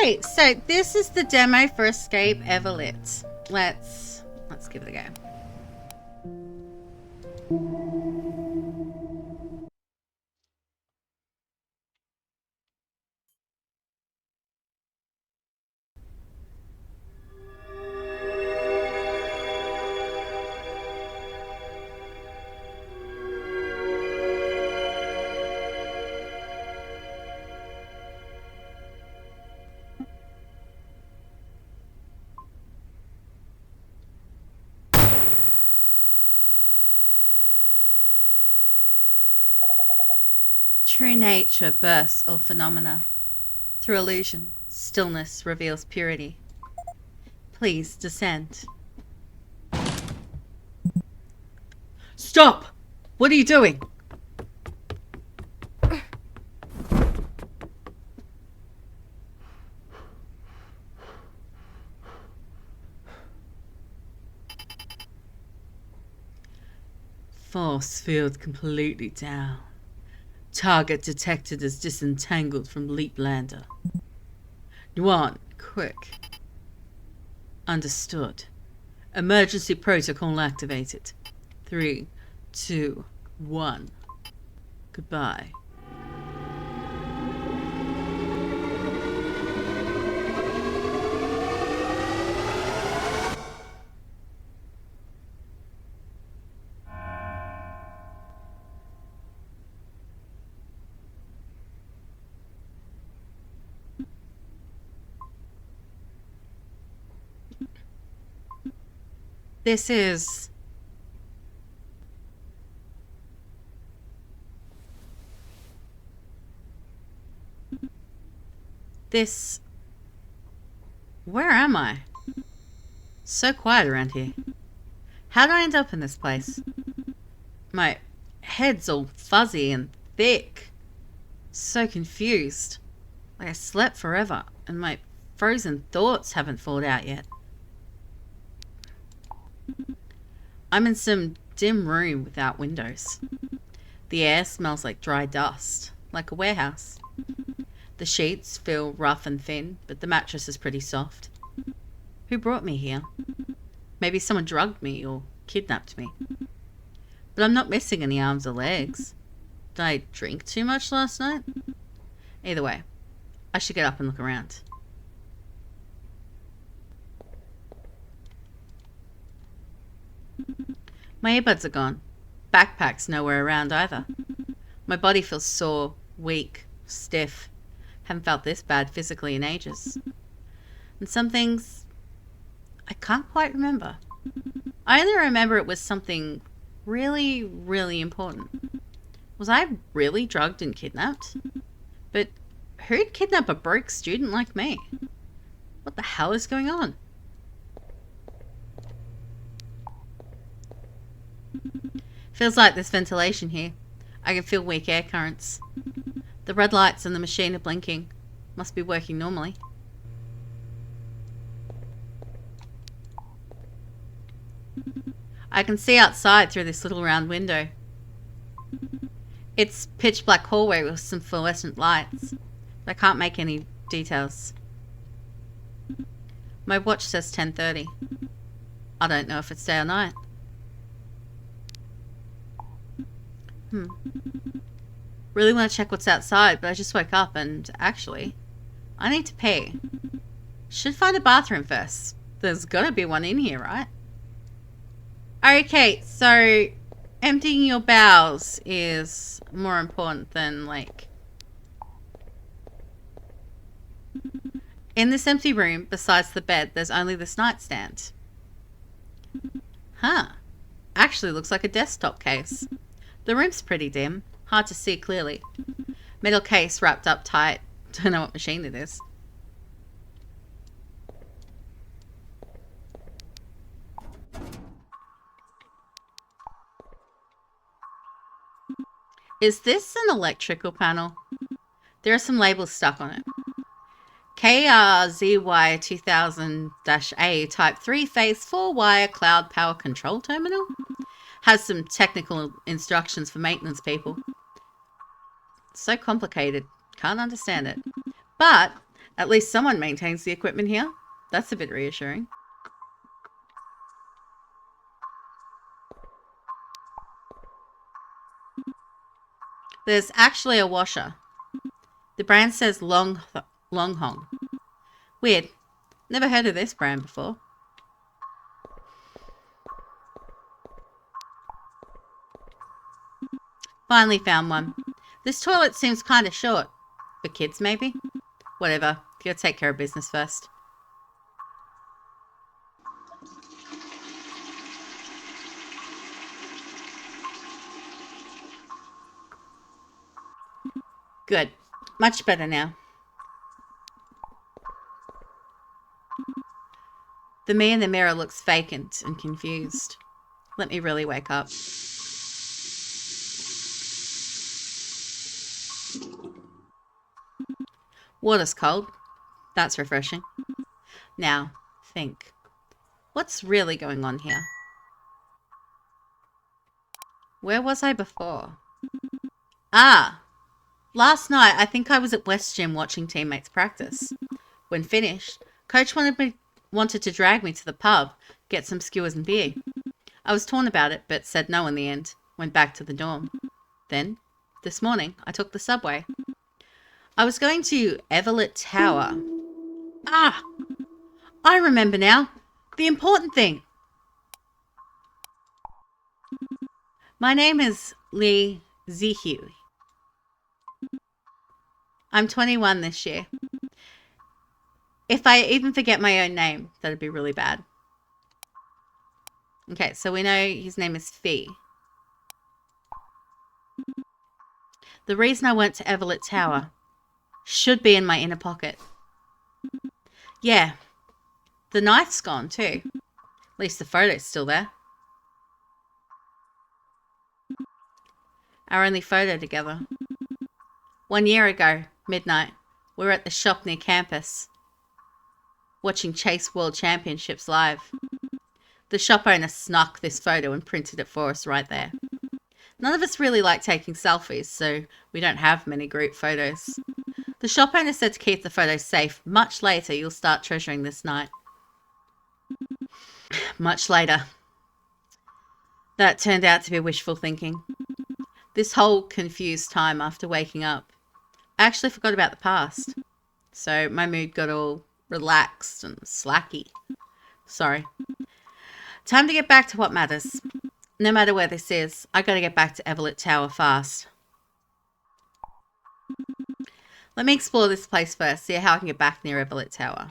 Okay, so this is the demo for Escape Everlit. Let's give it a go. True nature bursts all phenomena. Through illusion, stillness reveals purity. Please descend. Stop! What are you doing? Force field completely down. Target detected as disentangled from Leap Lander. Yuan, quick. Understood. Emergency protocol activated. 3, 2, 1. Goodbye. This is... This... Where am I? So quiet around here. How did I end up in this place? My head's all fuzzy and thick. So confused. Like I slept forever, and my frozen thoughts haven't thawed out yet. I'm in some dim room without windows. The air smells like dry dust, like a warehouse. The sheets feel rough and thin, but the mattress is pretty soft. Who brought me here? Maybe someone drugged me or kidnapped me. But I'm not missing any arms or legs. Did I drink too much last night? Either way, I should get up and look around. My earbuds are gone. Backpack's nowhere around either. My body feels sore, weak, stiff. Haven't felt this bad physically in ages. And some things I can't quite remember. I only remember it was something really, really important. Was I really drugged and kidnapped? But who'd kidnap a broke student like me? What the hell is going on? Feels like there's ventilation here. I can feel weak air currents. The red lights in the machine are blinking. Must be working normally. I can see outside through this little round window. It's pitch black hallway with some fluorescent lights. But I can't make any details. My watch says 10:30. I don't know if it's day or night. Really want to check what's outside, but I just woke up and actually, I need to pee. Should find a bathroom first. There's gotta be one in here, right? Okay, so emptying your bowels is more important than like... In this empty room, besides the bed, there's only this nightstand. Huh. Actually looks like a desktop case. The room's pretty dim. Hard to see clearly. Metal case wrapped up tight. Don't know what machine it is. Is this an electrical panel? There are some labels stuck on it. KRZY 2000-A Type 3 Phase 4 Wire Cloud Power Control Terminal? Has some technical instructions for maintenance people. So complicated. Can't understand it. But At least someone maintains the equipment here. That's a bit reassuring. There's actually a washer. The brand says Longhong. Weird. Never heard of this brand before. Finally found one. This toilet seems kind of short. For kids, maybe? Whatever. Gotta take care of business first. Good. Much better now. The me in the mirror looks vacant and confused. Let me really wake up. Water's cold. That's refreshing. Now, think. What's really going on here? Where was I before? Ah! Last night, I think I was at West Gym watching teammates practice. When finished, Coach wanted to drag me to the pub, get some skewers and beer. I was torn about it, but said no in the end. Went back to the dorm. Then, this morning, I took the subway. I was going to Everlit Tower. Ah! I remember now. The important thing. My name is Lee Zihu. I'm 21 this year. If I even forget my own name, that'd be really bad. Okay, so we know his name is Fee. The reason I went to Everlit Tower should be in my inner pocket. Yeah, the knife's gone too. At least the photo's still there. Our only photo together. 1 year ago, midnight, we were at the shop near campus, watching Chase World Championships live. The shop owner snuck this photo and printed it for us right there. None of us really like taking selfies, so we don't have many group photos. The shop owner said to keep the photos safe. Much later, you'll start treasuring this night. Much later. That turned out to be wishful thinking. This whole confused time after waking up, I actually forgot about the past. So my mood got all relaxed and slacky. Sorry. Time to get back to what matters. No matter where this is, I gotta get back to Everlit Tower fast. Let me explore this place first, see how I can get back near Everlit Tower.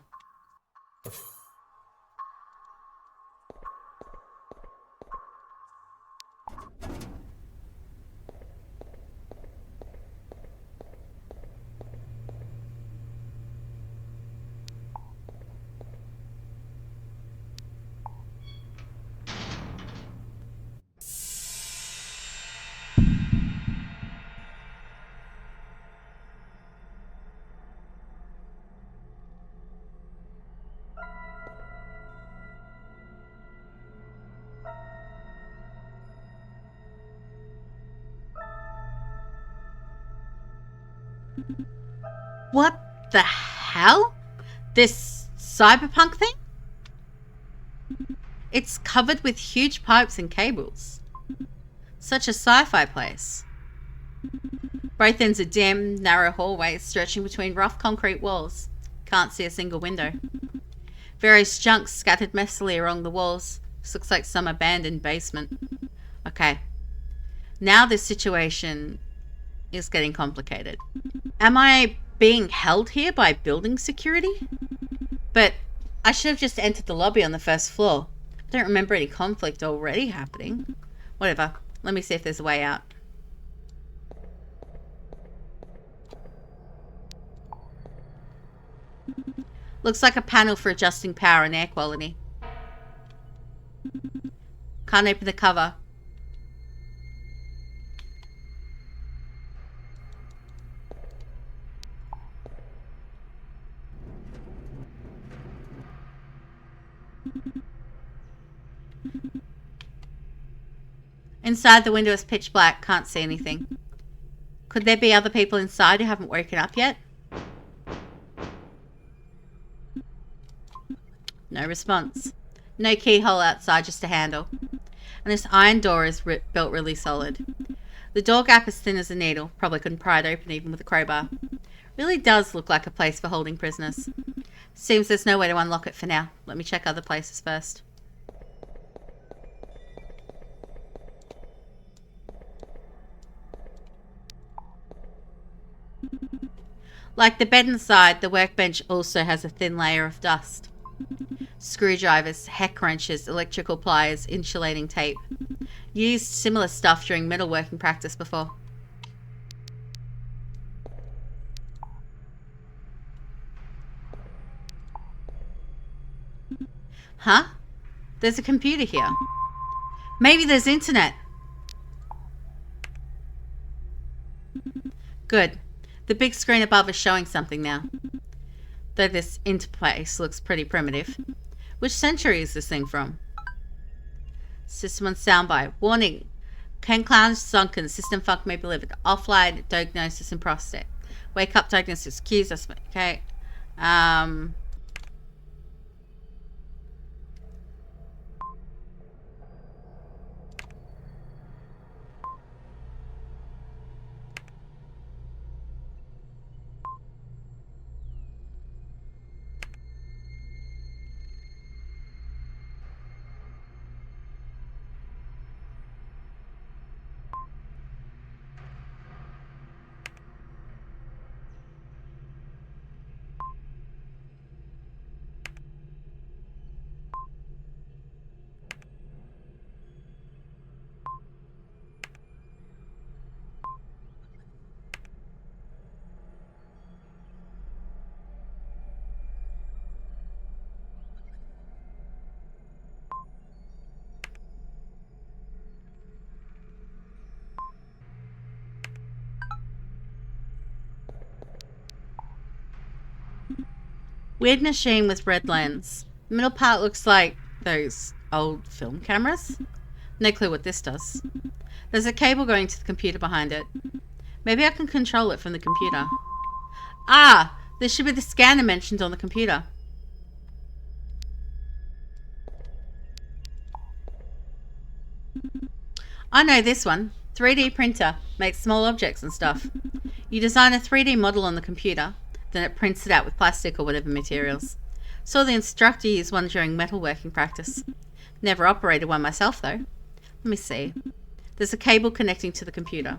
What the hell? This cyberpunk thing? It's covered with huge pipes and cables. Such a sci-fi place. Both ends are dim, narrow hallways stretching between rough concrete walls. Can't see a single window. Various junks scattered messily along the walls. This looks like some abandoned basement. Okay. Now this situation is getting complicated. Am I being held here by building security? But I should have just entered the lobby on the first floor. I don't remember any conflict already happening. Whatever. Let me see if there's a way out. Looks like a panel for adjusting power and air quality. Can't open the cover. Inside, the window is pitch black. Can't see anything. Could there be other people inside who haven't woken up yet? No response. No keyhole outside, just a handle. And this iron door is built really solid. The door gap is thin as a needle. Probably couldn't pry it open even with a crowbar. Really does look like a place for holding prisoners. Seems there's no way to unlock it for now. Let me check other places first. Like the bed inside, the workbench also has a thin layer of dust. Screwdrivers, heck wrenches, electrical pliers, insulating tape. Used similar stuff during metalworking practice before. Huh? There's a computer here. Maybe there's internet. Good. The big screen above is showing something now. Though this interface looks pretty primitive. Which century is this thing from? System on standby. Warning. Can clowns sunken. System funk may be delivered. Offline diagnosis and prostate. Wake up diagnosis. Cues us. Okay. Weird machine with red lens. The middle part looks like those old film cameras. No clue what this does. There's a cable going to the computer behind it. Maybe I can control it from the computer. Ah! This should be the scanner mentioned on the computer. I know this one. 3D printer. Makes small objects and stuff. You design a 3D model on the computer, then it prints it out with plastic or whatever materials. Saw the instructor use one during metalworking practice. Never operated one myself though. Let me see. There's a cable connecting to the computer.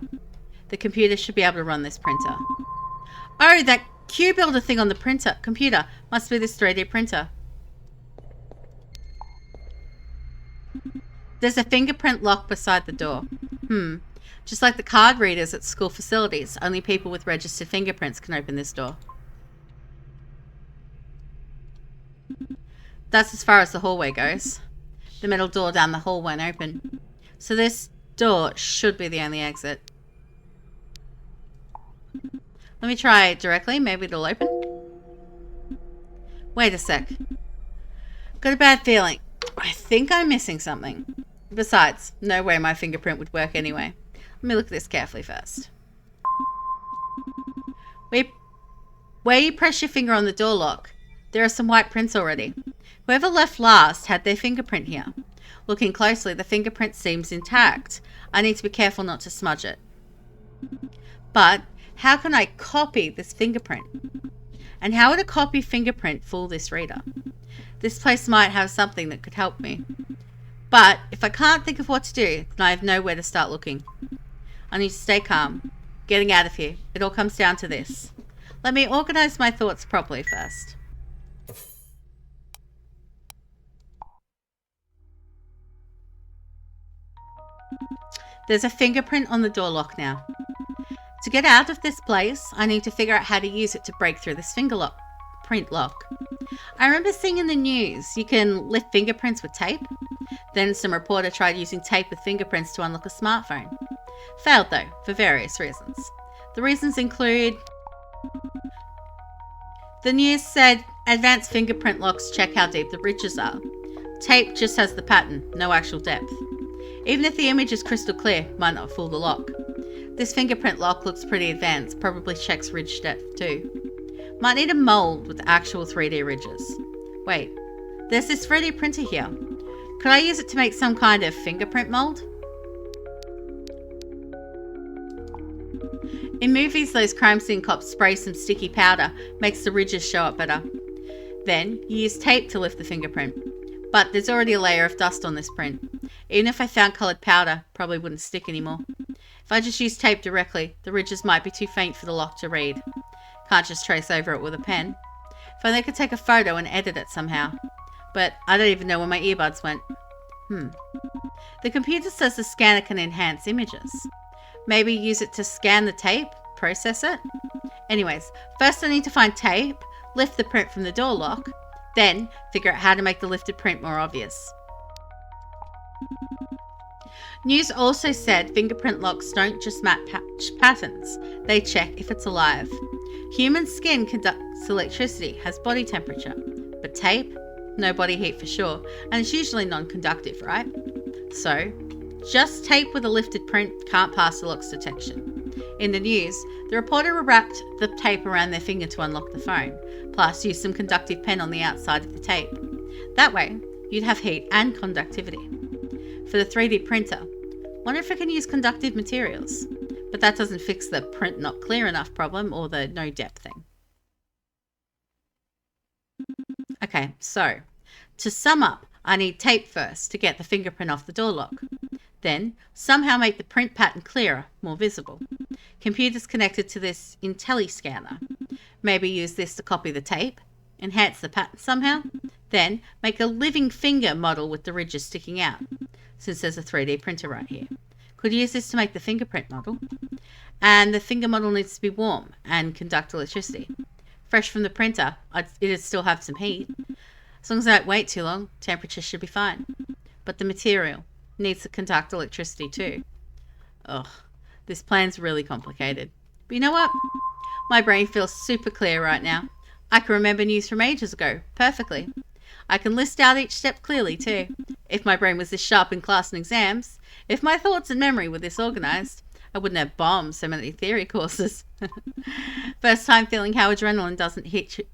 The computer should be able to run this printer. Oh, that Q builder thing on the computer must be this 3D printer. There's a fingerprint lock beside the door. Just like the card readers at school facilities, only people with registered fingerprints can open this door. That's as far as the hallway goes. The metal door down the hall won't open. So this door should be the only exit. Let me try it directly. Maybe it'll open. Wait a sec. Got a bad feeling. I think I'm missing something. Besides, no way my fingerprint would work anyway. Let me look at this carefully first. Where you press your finger on the door lock, there are some white prints already. Whoever left last had their fingerprint here. Looking closely, the fingerprint seems intact. I need to be careful not to smudge it. But how can I copy this fingerprint? And how would a copy fingerprint fool this reader? This place might have something that could help me. But if I can't think of what to do, then I have nowhere to start looking. I need to stay calm. Getting out of here. It all comes down to this. Let me organize my thoughts properly first. There's a fingerprint on the door lock now. To get out of this place, I need to figure out how to use it to break through this print lock. I remember seeing in the news you can lift fingerprints with tape. Then some reporter tried using tape with fingerprints to unlock a smartphone. Failed though, for various reasons. The reasons include... The news said advanced fingerprint locks check how deep the ridges are. Tape just has the pattern, no actual depth. Even if the image is crystal clear, might not fool the lock. This fingerprint lock looks pretty advanced, probably checks ridge depth too. Might need a mold with actual 3D ridges. Wait, There's this 3D printer here. Could I use it to make some kind of fingerprint mold? In movies, those crime scene cops spray some sticky powder, makes the ridges show up better. Then, you use tape to lift the fingerprint. But there's already a layer of dust on this print. Even if I found coloured powder, probably wouldn't stick anymore. If I just use tape directly, the ridges might be too faint for the lock to read. Can't just trace over it with a pen. If only I could take a photo and edit it somehow. But I don't even know where my earbuds went. The computer says the scanner can enhance images. Maybe use it to scan the tape, process it? Anyways, first I need to find tape, lift the print from the door lock, then figure out how to make the lifted print more obvious. News also said fingerprint locks don't just match patterns, they check if it's alive. Human skin conducts electricity, has body temperature, but tape? No body heat for sure, and it's usually non-conductive, right? So, just tape with a lifted print can't pass the lock's detection. In the news, the reporter wrapped the tape around their finger to unlock the phone, plus used some conductive pen on the outside of the tape. That way, you'd have heat and conductivity. For the 3D printer, wonder if I can use conductive materials. But that doesn't fix the print not clear enough problem or the no depth thing. Okay, so to sum up, I need tape first to get the fingerprint off the door lock. Then, somehow make the print pattern clearer, more visible. Computers connected to this IntelliScanner. Maybe use this to copy the tape, enhance the pattern somehow, then make a living finger model with the ridges sticking out, since there's a 3D printer right here. Could use this to make the fingerprint model. And the finger model needs to be warm and conduct electricity. Fresh from the printer, it'd still have some heat. As long as I don't wait too long, temperature should be fine. But the material needs to conduct electricity too. Ugh, this plan's really complicated. But you know what? My brain feels super clear right now. I can remember news from ages ago, perfectly. I can list out each step clearly too. If my brain was this sharp in class and exams, if my thoughts and memory were this organised, I wouldn't have bombed so many theory courses. First time feeling how adrenaline doesn't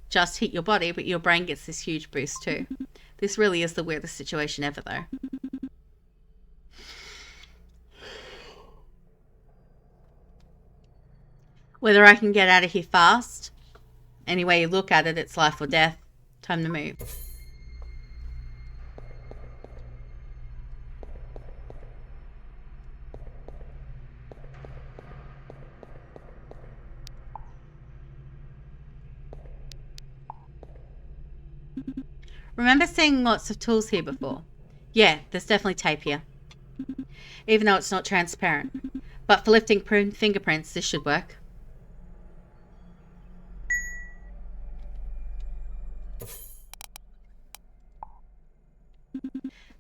just hit your body, but your brain gets this huge boost too. This really is the weirdest situation ever though. Whether I can get out of here fast, any way you look at it, it's life or death. Time to move. Remember seeing lots of tools here before? Yeah, there's definitely tape here. Even though it's not transparent. But for lifting fingerprints, this should work.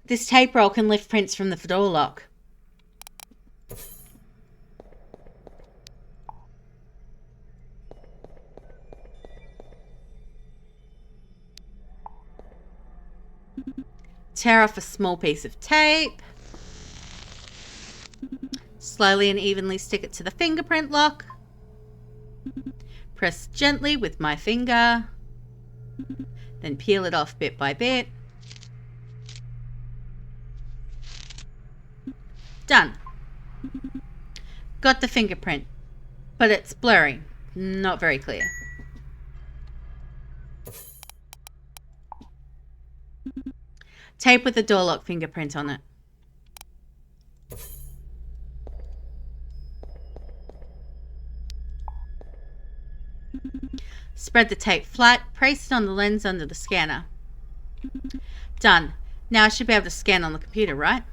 This tape roll can lift prints from the door lock. Tear off a small piece of tape. Slowly and evenly stick it to the fingerprint lock. Press gently with my finger. Then peel it off bit by bit. Done. Got the fingerprint, but it's blurry, not very clear. Tape with the door lock fingerprint on it. Spread the tape flat, place it on the lens under the scanner. Done. Now I should be able to scan on the computer, right?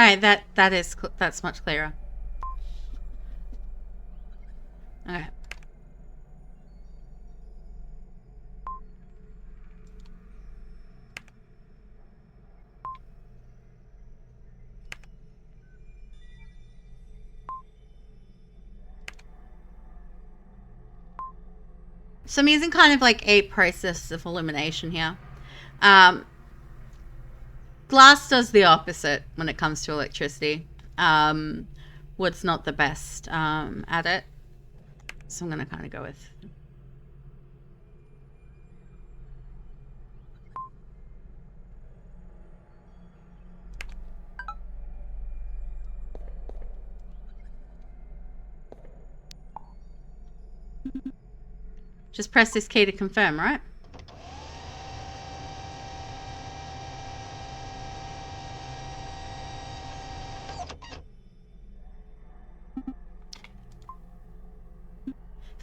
Alright, that's much clearer. Okay. So I'm using kind of like a process of elimination here. Glass does the opposite when it comes to electricity. Wood's not the best at it. So I'm going to kind of go with... Just press this key to confirm, right?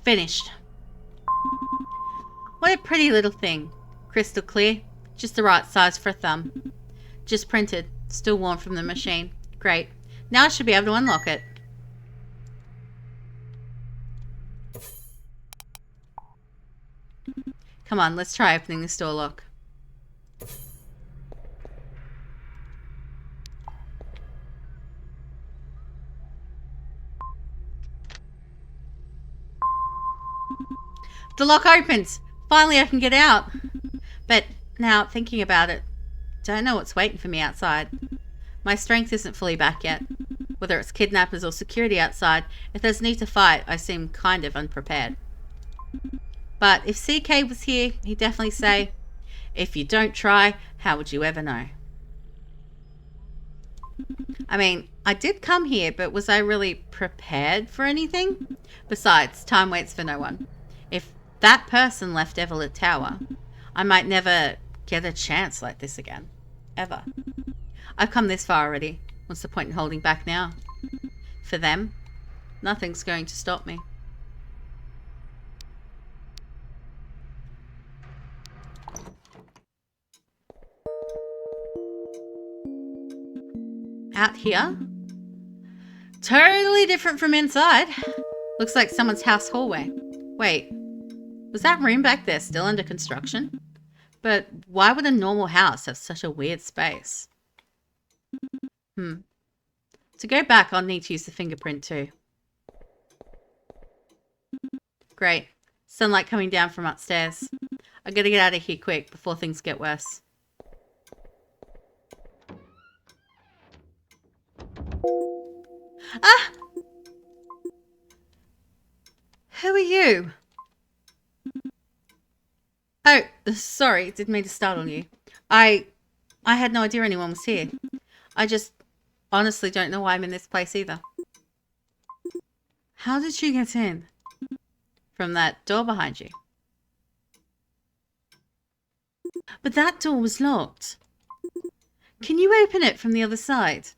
Finished. What a pretty little thing. Crystal clear. Just the right size for a thumb. Just printed. Still warm from the machine. Great. Now I should be able to unlock it. Come on, let's try opening this door lock. The lock opens. Finally I can get out. But now, thinking about it, don't know what's waiting for me outside. My strength isn't fully back yet. Whether it's kidnappers or security outside, if there's need to fight, I seem kind of unprepared. But if CK was here, he'd definitely say, if you don't try, how would you ever know? I mean, I did come here, but was I really prepared for anything? Besides, time waits for no one. If that person left Everlit Tower, I might never get a chance like this again. Ever. I've come this far already. What's the point in holding back now? For them, nothing's going to stop me. Out here? Totally different from inside. Looks like someone's house hallway. Wait, was that room back there still under construction? But why would a normal house have such a weird space? To go back, I'll need to use the fingerprint too. Great. Sunlight coming down from upstairs. I gotta get out of here quick before things get worse. Ah! Who are you? Oh, sorry, didn't mean to startle you. I had no idea anyone was here. I just honestly don't know why I'm in this place either. How did you get in? From that door behind you. But that door was locked. Can you open it from the other side?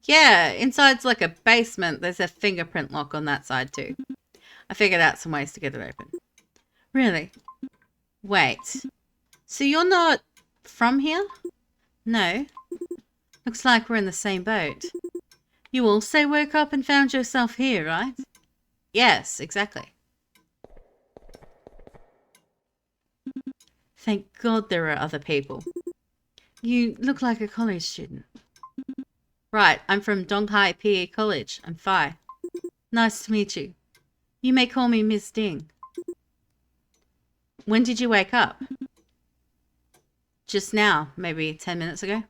Yeah, inside's like a basement. There's a fingerprint lock on that side too. I figured out some ways to get it open. Really? Wait. So you're not from here? No. Looks like we're in the same boat. You also woke up and found yourself here, right? Yes, exactly. Thank God there are other people. You look like a college student. Right, I'm from Donghai PE College. I'm Phi. Nice to meet you. You may call me Miss Ding. When did you wake up? Just now, maybe 10 minutes ago.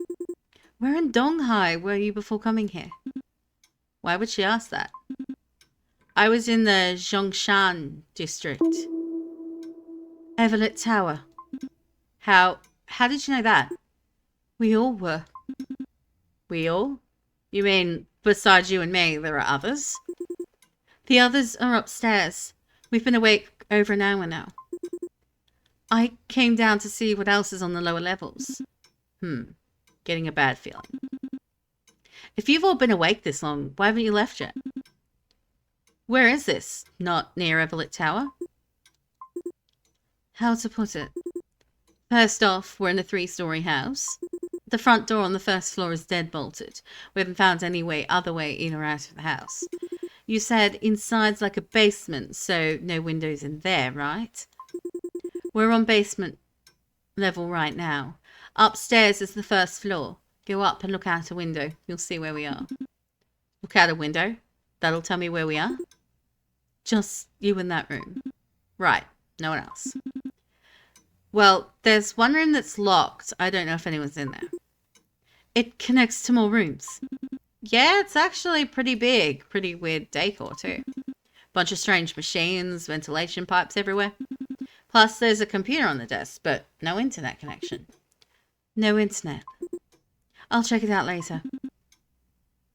Where in Donghai were you before coming here? Why would she ask that? I was in the Zhongshan district. Everlit Tower. How did you know that? We all were. We all? You mean, besides you and me, there are others? The others are upstairs. We've been awake over an hour now. I came down to see what else is on the lower levels. Getting a bad feeling. If you've all been awake this long, why haven't you left yet? Where is this? Not near Everlit Tower? How to put it? First off, we're in a 3-story house. The front door on the first floor is dead bolted. We haven't found any other way in or out of the house. You said inside's like a basement, so no windows in there, right? We're on basement level right now. Upstairs is the first floor. Go up and look out a window. You'll see where we are. Look out a window? That'll tell me where we are? Just you in that room. Right. No one else. Well, there's one room that's locked. I don't know if anyone's in there. It connects to more rooms. Yeah, it's actually pretty big. Pretty weird decor too. Bunch of strange machines, ventilation pipes everywhere. Plus there's a computer on the desk, but no internet connection. No internet. I'll check it out later.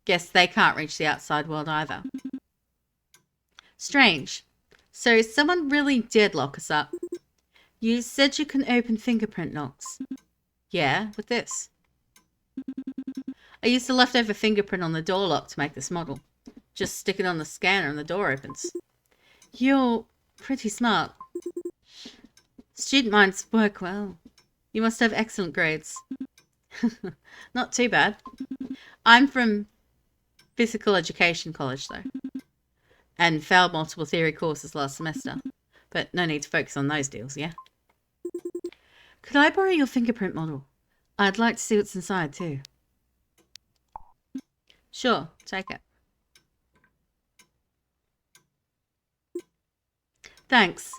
Guess they can't reach the outside world either. Strange. So someone really did lock us up. You said you can open fingerprint locks. Yeah, with this. I used the leftover fingerprint on the door lock to make this model. Just stick it on the scanner and the door opens. You're pretty smart. Student minds work well. You must have excellent grades. Not too bad. I'm from physical education college though. And failed multiple theory courses last semester. But no need to focus on those deals, yeah? Could I borrow your fingerprint model? I'd like to see what's inside too. Sure, take it. Thanks.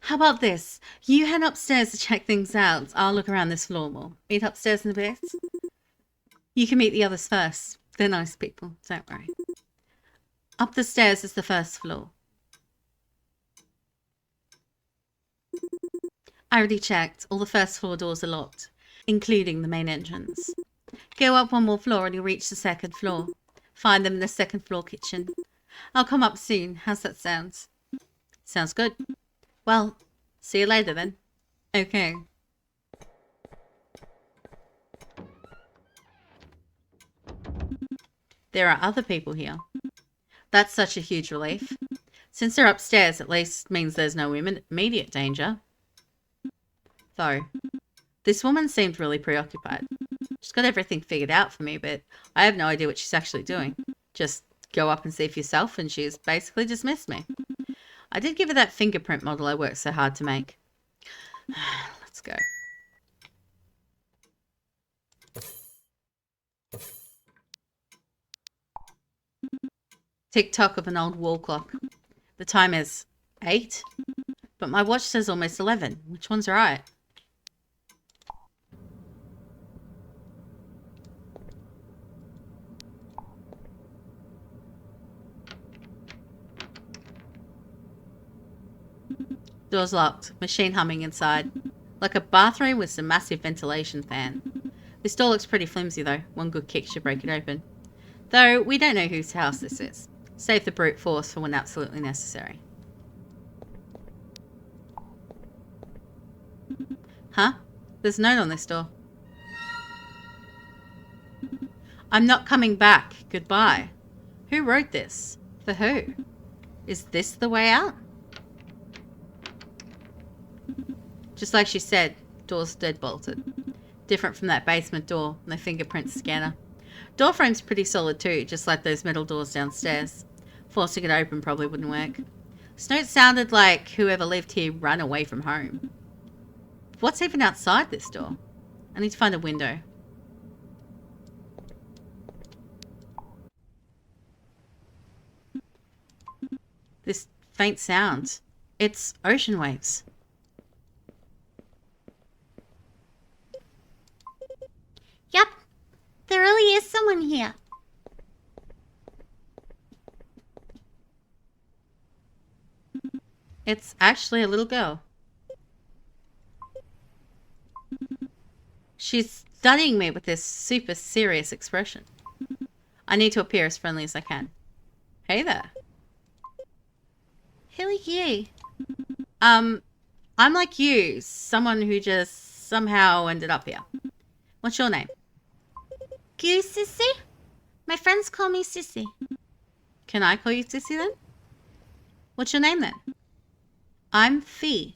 How about this? You head upstairs to check things out. I'll look around this floor more. Meet upstairs in a bit. You can meet the others first. They're nice people, don't worry. Up the stairs is the first floor. I already checked. All the first floor doors are locked, including the main entrance. Go up one more floor and you'll reach the second floor. Find them in the second floor kitchen. I'll come up soon. How's that sound? Sounds good. Well, see you later then. Okay. There are other people here. That's such a huge relief. Since they're upstairs, at least means there's no immediate danger. Though, this woman seemed really preoccupied. She's got everything figured out for me, but I have no idea what she's actually doing. Just go up and see for yourself, and she's basically dismissed me. I did give her that fingerprint model I worked so hard to make. Let's go. Tick-tock of an old wall clock. The time is 8, but my watch says almost 11. Which one's right? Door's locked. Machine humming inside. Like a bathroom with some massive ventilation fan. This door looks pretty flimsy though. One good kick should break it open. Though we don't know whose house this is. Save the brute force for when absolutely necessary. Huh? There's a note on this door. I'm not coming back. Goodbye. Who wrote this? For who? Is this the way out? Just like she said, door's dead bolted. Different from that basement door, no fingerprint scanner. Door frame's pretty solid too, just like those metal doors downstairs. Forcing it open probably wouldn't work. This note sounded like whoever lived here ran away from home. What's even outside this door? I need to find a window. This faint sound. It's ocean waves. Yep, there really is someone here. It's actually a little girl. She's studying me with this super serious expression. I need to appear as friendly as I can. Hey there. Who are you? I'm like you, someone who just somehow ended up here. What's your name? You, Sissy? My friends call me Sissy. Can I call you Sissy then? What's your name then? I'm Fee.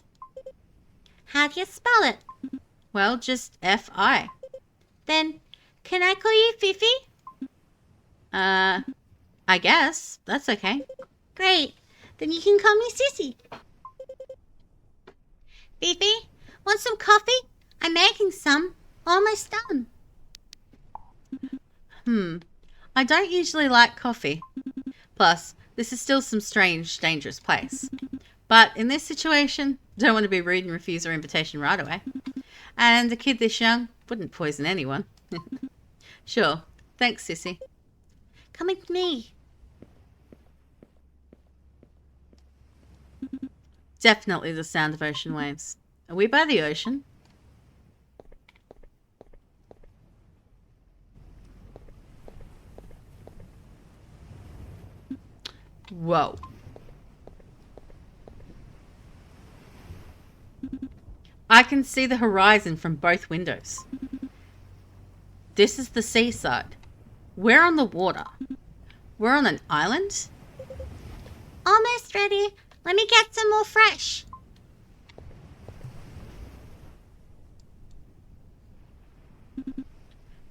How do you spell it? Well, just F.I. Then, can I call you Fifi? I guess. That's okay. Great. Then you can call me Sissy. Fifi, want some coffee? I'm making some. Almost done. I don't usually like coffee. Plus, this is still some strange, dangerous place. But in this situation, don't want to be rude and refuse her invitation right away. And a kid this young wouldn't poison anyone. Sure. Thanks, Sissy. Come with me. Definitely the sound of ocean waves. Are we by the ocean? Whoa. I can see the horizon from both windows. This is the seaside. We're on the water. We're on an island? Almost ready. Let me get some more fresh.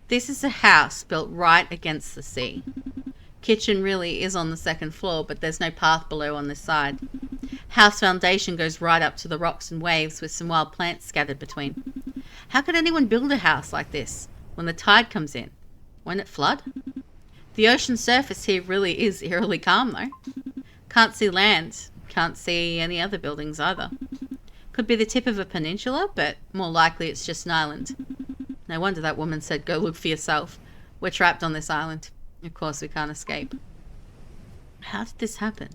This is a house built right against the sea. Kitchen really is on the second floor, but there's no path below on this side. House foundation goes right up to the rocks and waves with some wild plants scattered between. How could anyone build a house like this when the tide comes in? Won't it flood? The ocean surface here really is eerily calm though. Can't see land. Can't see any other buildings either. Could be the tip of a peninsula, but more likely it's just an island. No wonder that woman said, go look for yourself. We're trapped on this island. Of course we can't escape. How did this happen?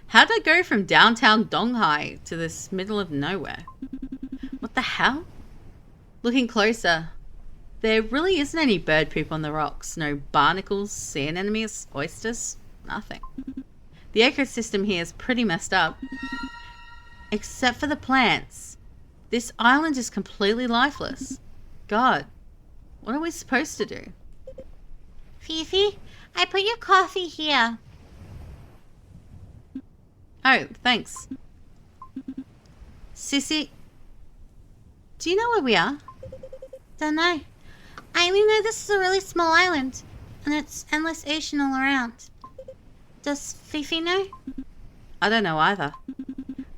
How did I go from downtown Donghai to this middle of nowhere? What the hell? Looking closer, there really isn't any bird poop on the rocks. No barnacles, sea anemones, oysters, nothing. The ecosystem here is pretty messed up. Except for the plants. This island is completely lifeless. God, what are we supposed to do? Fifi, I put your coffee here. Oh, thanks. Sissy, do you know where we are? Don't know. I only know this is a really small island, and it's endless ocean all around. Does Fifi know? I don't know either.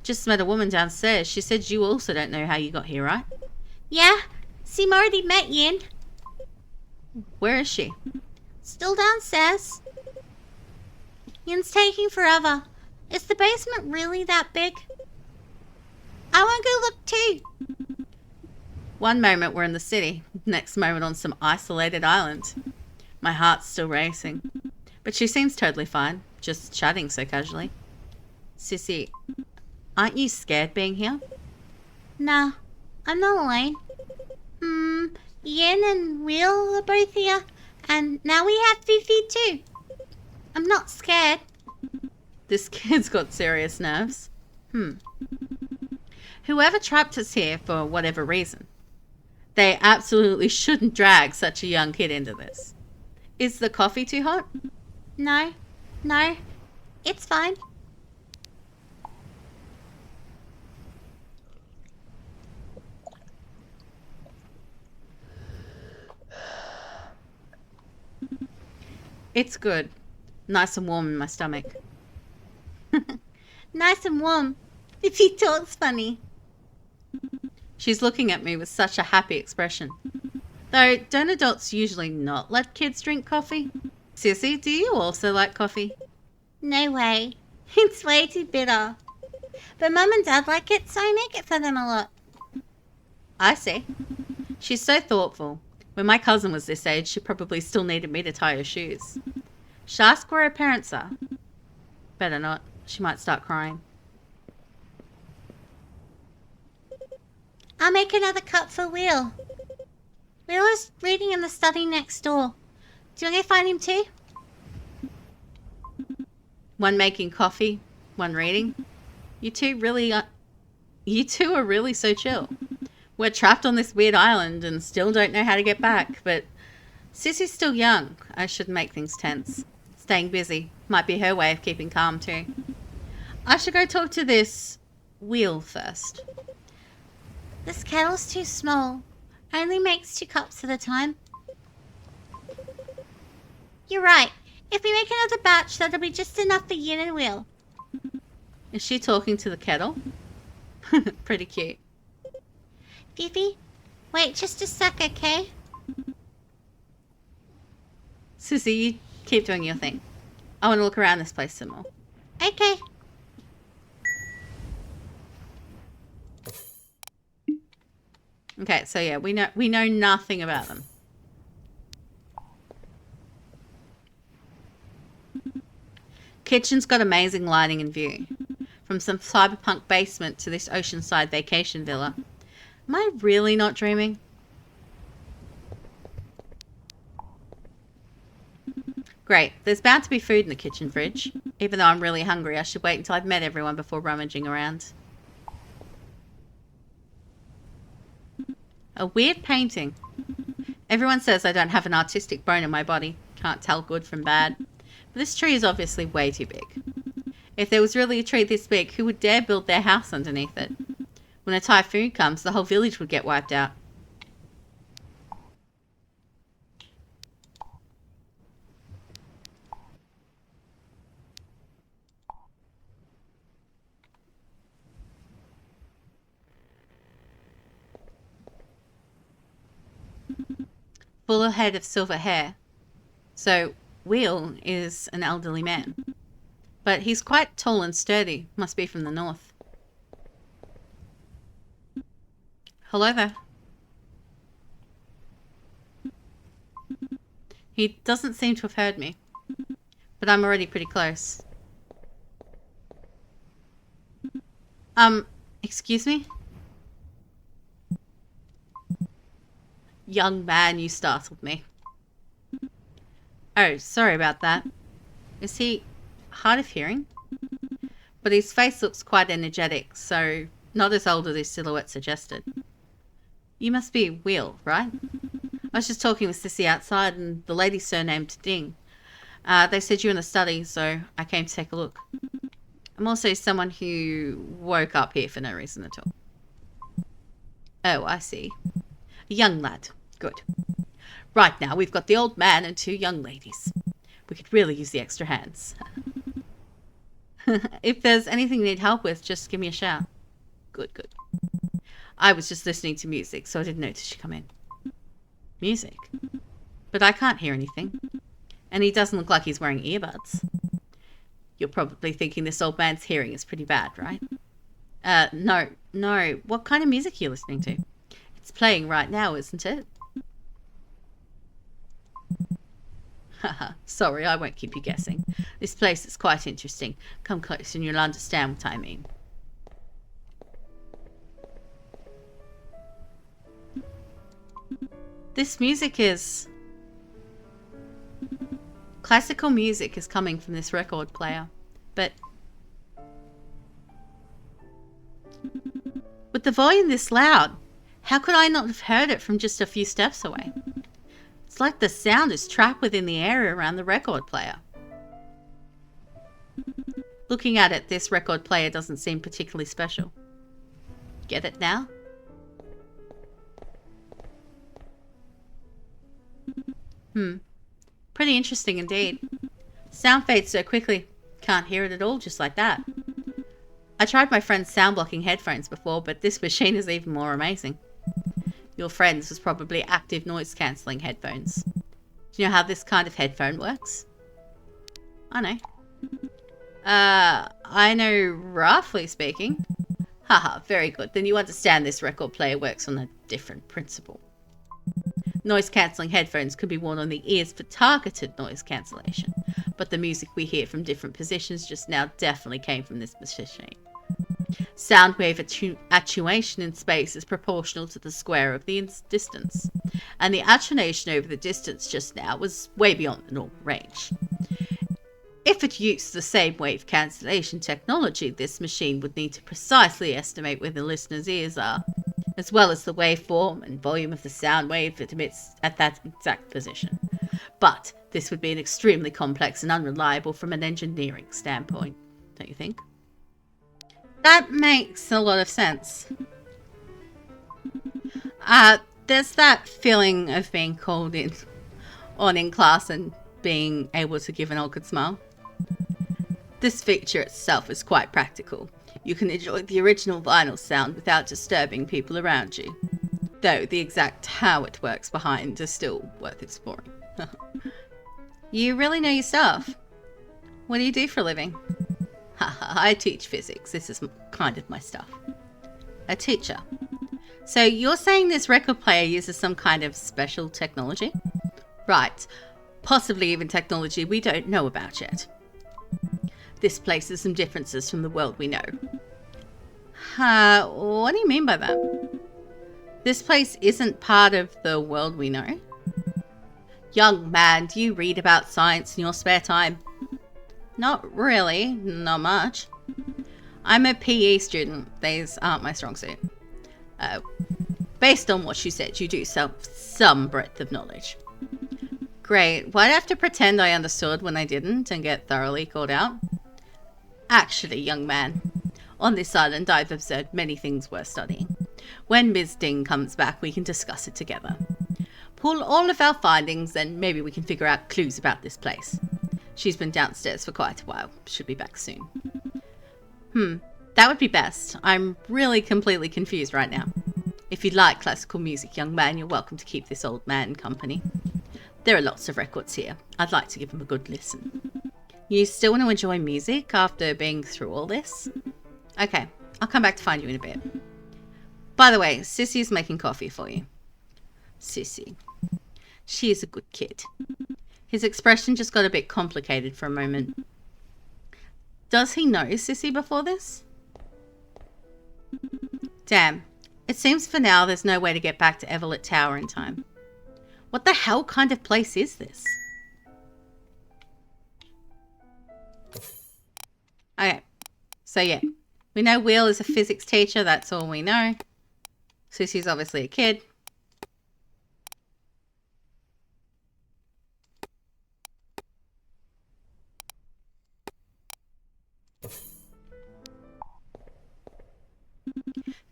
Just met a woman downstairs. She said you also don't know how you got here, right? Yeah, Sim already met Yin. Where is she? Still downstairs. Yin's taking forever. Is the basement really that big? I want to go look too. One moment we're in the city, next moment on some isolated island. My heart's still racing. But she seems totally fine, just chatting so casually. Sissy, aren't you scared being here? Nah, I'm not alone. Yin and Will are both here, and now we have Fifi too. I'm not scared. This kid's got serious nerves. Whoever trapped us here for whatever reason, they absolutely shouldn't drag such a young kid into this. Is the coffee too hot? No, it's fine. It's good. Nice and warm in my stomach. Nice and warm. Fifi talks funny. She's looking at me with such a happy expression. Though, don't adults usually not let kids drink coffee? Sissy, do you also like coffee? No way. It's way too bitter. But Mum and Dad like it, so I make it for them a lot. I see. She's so thoughtful. When my cousin was this age, she probably still needed me to tie her shoes. Should I ask where her parents are? Better not. She might start crying. I'll make another cup for Will. Will is reading in the study next door. Do you want to find him too? One making coffee, one reading. You two are really so chill. We're trapped on this weird island and still don't know how to get back, but Sissy's still young. I shouldn't make things tense. Staying busy might be her way of keeping calm too. I should go talk to this Will first. This kettle's too small. Only makes 2 cups at a time. You're right. If we make another batch, that'll be just enough for Yin and Will. Is she talking to the kettle? Pretty cute. Fifi, wait just a sec, okay? Susie, you keep doing your thing. I want to look around this place some more. Okay. Okay, so yeah, we know nothing about them. Kitchen's got amazing lighting and view. From some cyberpunk basement to this oceanside vacation villa. Am I really not dreaming? Great, there's bound to be food in the kitchen fridge. Even though I'm really hungry, I should wait until I've met everyone before rummaging around. A weird painting. Everyone says I don't have an artistic bone in my body. Can't tell good from bad. But this tree is obviously way too big. If there was really a tree this big, who would dare build their house underneath it? When a typhoon comes, the whole village would get wiped out. Full head of silver hair. So, Will is an elderly man. But he's quite tall and sturdy. Must be from the north. Hello there. He doesn't seem to have heard me. But I'm already pretty close. Excuse me? Young man, you startled me. Oh, sorry about that. Is he hard of hearing? But his face looks quite energetic, so not as old as his silhouette suggested. You must be Will, right? I was just talking with Sissy outside and the lady's surnamed Ding. They said you were in the study, so I came to take a look. I'm also someone who woke up here for no reason at all. Oh, I see. A young lad. Good. Right now, we've got the old man and 2 young ladies. We could really use the extra hands. If there's anything you need help with, just give me a shout. Good, good. I was just listening to music, so I didn't notice you come in. Music? But I can't hear anything. And he doesn't look like he's wearing earbuds. You're probably thinking this old man's hearing is pretty bad, right? No. What kind of music are you listening to? It's playing right now, isn't it? Haha, sorry, I won't keep you guessing. This place is quite interesting. Come close and you'll understand what I mean. This music is... Classical music is coming from this record player, but... With the volume this loud, how could I not have heard it from just a few steps away? It's like the sound is trapped within the area around the record player. Looking at it, this record player doesn't seem particularly special. Get it now? Pretty interesting indeed. Sound fades so quickly. Can't hear it at all just like that. I tried my friend's sound blocking headphones before, but this machine is even more amazing. Your friend's was probably active noise cancelling headphones. Do you know how this kind of headphone works? I know. I know roughly speaking. Haha, very good. Then you understand this record player works on a different principle. Noise cancelling headphones could be worn on the ears for targeted noise cancellation, but the music we hear from different positions just now definitely came from this machine. Sound wave attenuation in space is proportional to the square of the distance, and the attenuation over the distance just now was way beyond the normal range. If it used the same wave cancellation technology, this machine would need to precisely estimate where the listener's ears are, as well as the waveform and volume of the sound wave it emits at that exact position. But this would be an extremely complex and unreliable from an engineering standpoint, don't you think? That makes a lot of sense. There's that feeling of being called in class and being able to give an awkward smile. This feature itself is quite practical. You can enjoy the original vinyl sound without disturbing people around you. Though the exact how it works behind is still worth exploring. You really know your stuff. What do you do for a living? I teach physics. This is kind of my stuff. A teacher. So you're saying this record player uses some kind of special technology? Right. Possibly even technology we don't know about yet. This places some differences from the world we know. What do you mean by that? This place isn't part of the world we know. Young man, do you read about science in your spare time? Not really, not much. I'm a PE student. These aren't my strong suit. Based on what you said, you do some breadth of knowledge. Great. Why'd I have to pretend I understood when I didn't and get thoroughly called out? Actually, young man, on this island I've observed many things worth studying. When Ms. Ding comes back, we can discuss it together. Pull all of our findings and maybe we can figure out clues about this place. She's been downstairs for quite a while. Should be back soon. That would be best. I'm really completely confused right now. If you like classical music, young man, you're welcome to keep this old man company. There are lots of records here. I'd like to give him a good listen. You still want to enjoy music after being through all this? Okay, I'll come back to find you in a bit. By the way, Sissy's making coffee for you. Sissy. She is a good kid. His expression just got a bit complicated for a moment. Does he know Sissy before this? Damn. It seems for now there's no way to get back to Everlit Tower in time. What the hell kind of place is this? Okay. So yeah. We know Will is a physics teacher. That's all we know. Sissy's obviously a kid.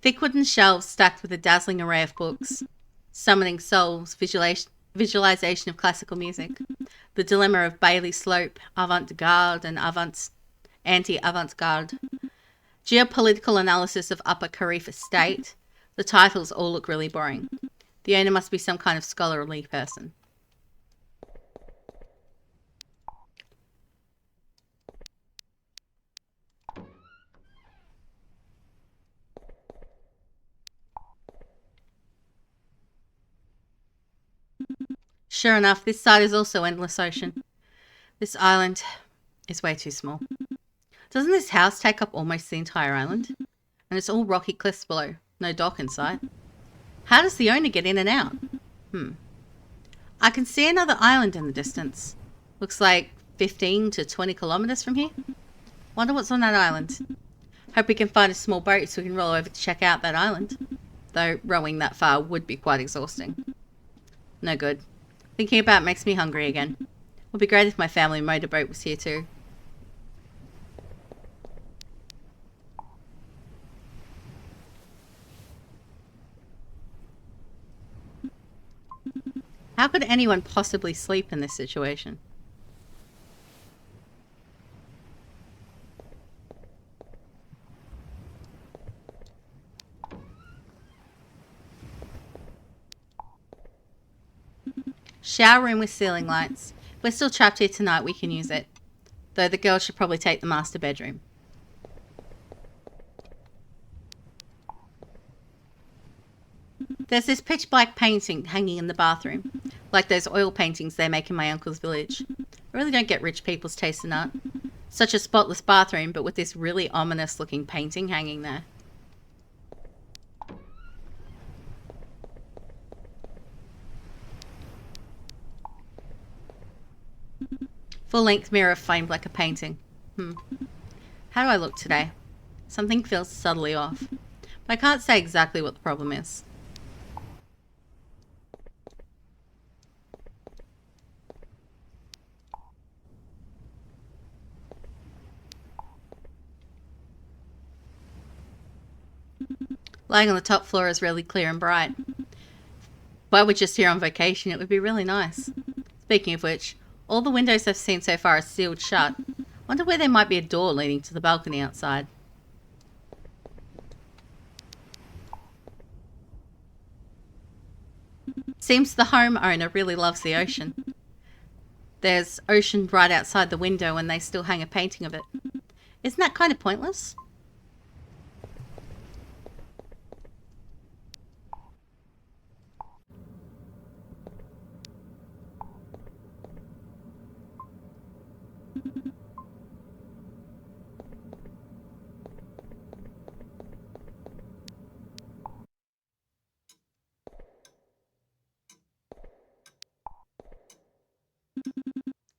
Thick wooden shelves stacked with a dazzling array of books. Summoning Souls, visualization of classical music. The dilemma of Bailey Slope, avant-garde and anti-avant-garde. Geopolitical analysis of Upper Kharif Estate. The titles all look really boring. The owner must be some kind of scholarly person. Sure enough, this side is also endless ocean. This island is way too small. Doesn't this house take up almost the entire island? And it's all rocky cliffs below. No dock inside. How does the owner get in and out? I can see another island in the distance. Looks like 15 to 20 kilometers from here. Wonder what's on that island. Hope we can find a small boat so we can roll over to check out that island. Though rowing that far would be quite exhausting. No good. Thinking about it makes me hungry again. Would be great if my family motorboat was here too. How could anyone possibly sleep in this situation? Shower room with ceiling lights. If we're still trapped here tonight, we can use it. Though the girls should probably take the master bedroom. There's this pitch black painting hanging in the bathroom. Like those oil paintings they make in my uncle's village. I really don't get rich people's taste in art. Such a spotless bathroom, but with this really ominous looking painting hanging there. Full-length mirror framed like a painting. How do I look today? Something feels subtly off. But I can't say exactly what the problem is. Lying on the top floor is really clear and bright. While we're just here on vacation, it would be really nice. Speaking of which, all the windows I've seen so far are sealed shut. Wonder where there might be a door leading to the balcony outside. Seems the homeowner really loves the ocean. There's ocean right outside the window and they still hang a painting of it. Isn't that kind of pointless?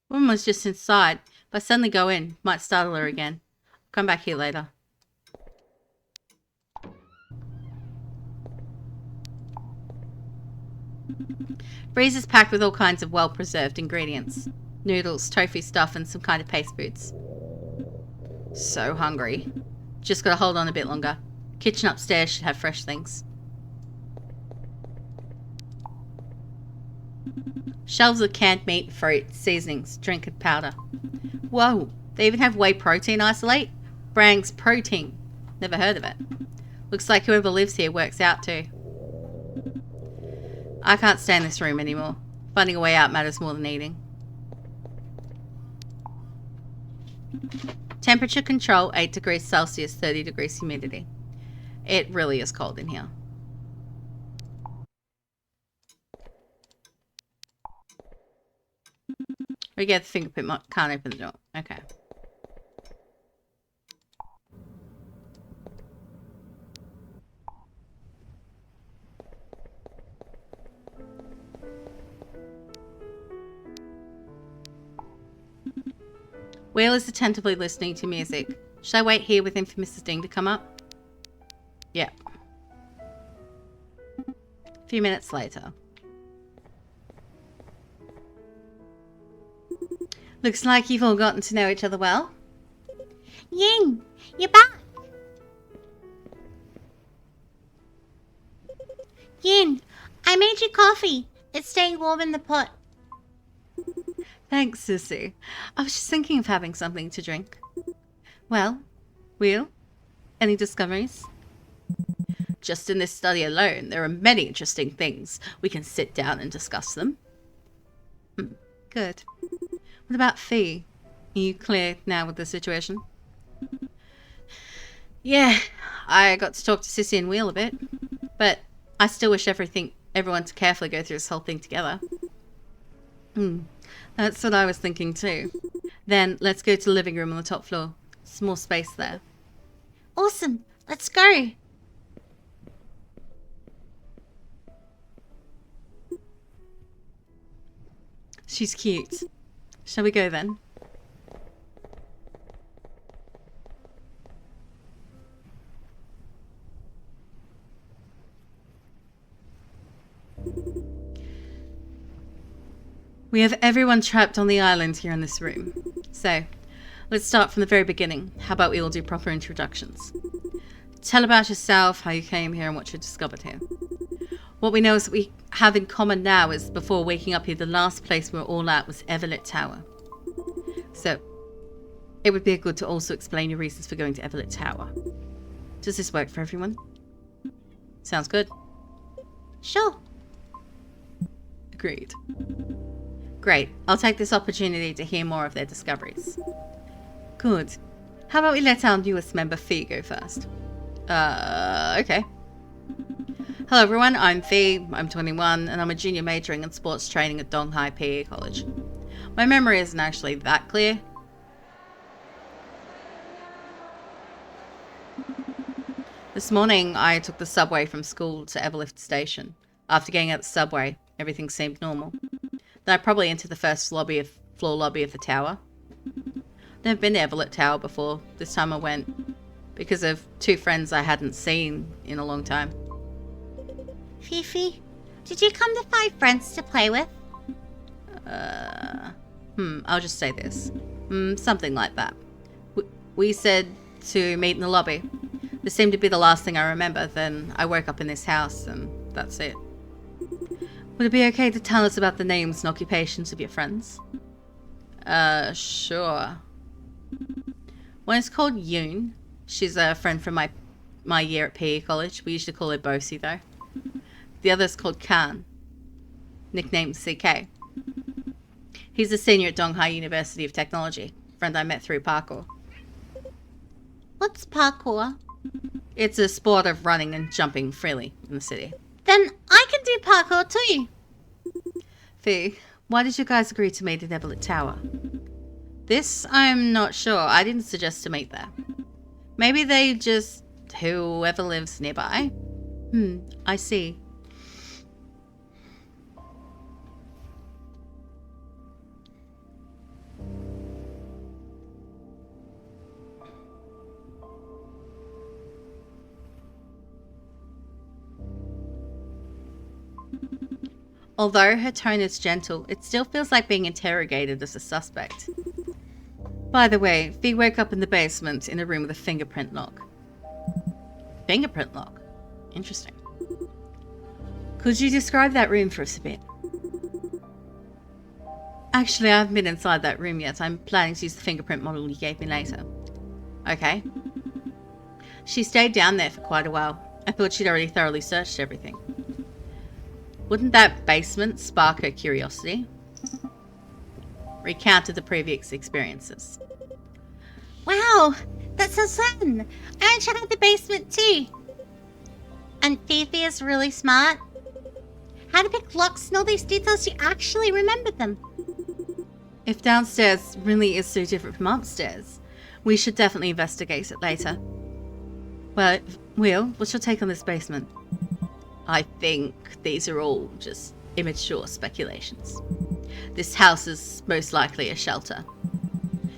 Woman was just inside. If I suddenly go in, might startle her again. I'll come back here later. Freezer's packed with all kinds of well-preserved ingredients. Noodles, tofu stuff, and some kind of paste foods. So hungry. Just gotta hold on a bit longer. Kitchen upstairs should have fresh things. Shelves of canned meat, fruit, seasonings, drink and powder. Whoa, they even have whey protein isolate? Brang's protein. Never heard of it. Looks like whoever lives here works out too. I can't stay in this room anymore. Finding a way out matters more than eating. Temperature control 8 degrees Celsius, 30 degrees humidity. It really is cold in here. We get the fingerprint mark. Can't open the door. Okay. Will is attentively listening to music. Should I wait here with him for Mrs. Ding to come up? Yeah. A few minutes later. Looks like you've all gotten to know each other well. Ying, you're back. Yin, I made you coffee. It's staying warm in the pot. Thanks, Sissy. I was just thinking of having something to drink. Well, Will, any discoveries? Just in this study alone, there are many interesting things. We can sit down and discuss them. Good. What about Fee? Are you clear now with the situation? Yeah, I got to talk to Sissy and Will a bit. But I still wish everyone to carefully go through this whole thing together. That's what I was thinking too. Then let's go to the living room on the top floor. There's more space there. Awesome. Let's go. She's cute. Shall we go then? We have everyone trapped on the island here in this room. So, let's start from the very beginning. How about we all do proper introductions? Tell about yourself, how you came here, and what you discovered here. What we know is that we have in common now is before waking up here, the last place we were all at was Everlit Tower. So, it would be good to also explain your reasons for going to Everlit Tower. Does this work for everyone? Sounds good. Sure. Agreed. Great. I'll take this opportunity to hear more of their discoveries. Good. How about we let our newest member, Fee, go first? Okay. Hello everyone, I'm Fee, I'm 21, and I'm a junior majoring in sports training at Donghai PE College. My memory isn't actually that clear. This morning, I took the subway from school to Everlit Station. After getting out the subway, everything seemed normal. Then I probably entered the first floor lobby of the tower. Never been to Everlit Tower before. This time I went because of two friends I hadn't seen in a long time. Fifi, did you come to find friends to play with? I'll just say this. Something like that. We said to meet in the lobby. This seemed to be the last thing I remember. Then I woke up in this house and that's it. Would it be okay to tell us about the names and occupations of your friends? Sure. One is called Yoon. She's a friend from my year at PE college. We usually call her Bosie, though. The other is called Kan, nicknamed CK. He's a senior at Donghai University of Technology. Friend I met through parkour. What's parkour? It's a sport of running and jumping freely in the city. Then I can do parkour too. Fee, why did you guys agree to meet at Everlit Tower? This, I'm not sure. I didn't suggest to meet there. Maybe they just... whoever lives nearby? I see. Although her tone is gentle, it still feels like being interrogated as a suspect. By the way, Fee woke up in the basement in a room with a fingerprint lock. Fingerprint lock? Interesting. Could you describe that room for us a bit? Actually, I haven't been inside that room yet. I'm planning to use the fingerprint model you gave me later. Okay. She stayed down there for quite a while. I thought she'd already thoroughly searched everything. Wouldn't that basement spark her curiosity? Recounted the previous experiences. Wow, that sounds fun. I want to check out the basement too. And Fifi is really smart. How to pick locks and all these details, she actually remembered them. If downstairs really is so different from upstairs, we should definitely investigate it later. Well, Will, what's your take on this basement? I think these are all just immature speculations. This house is most likely a shelter.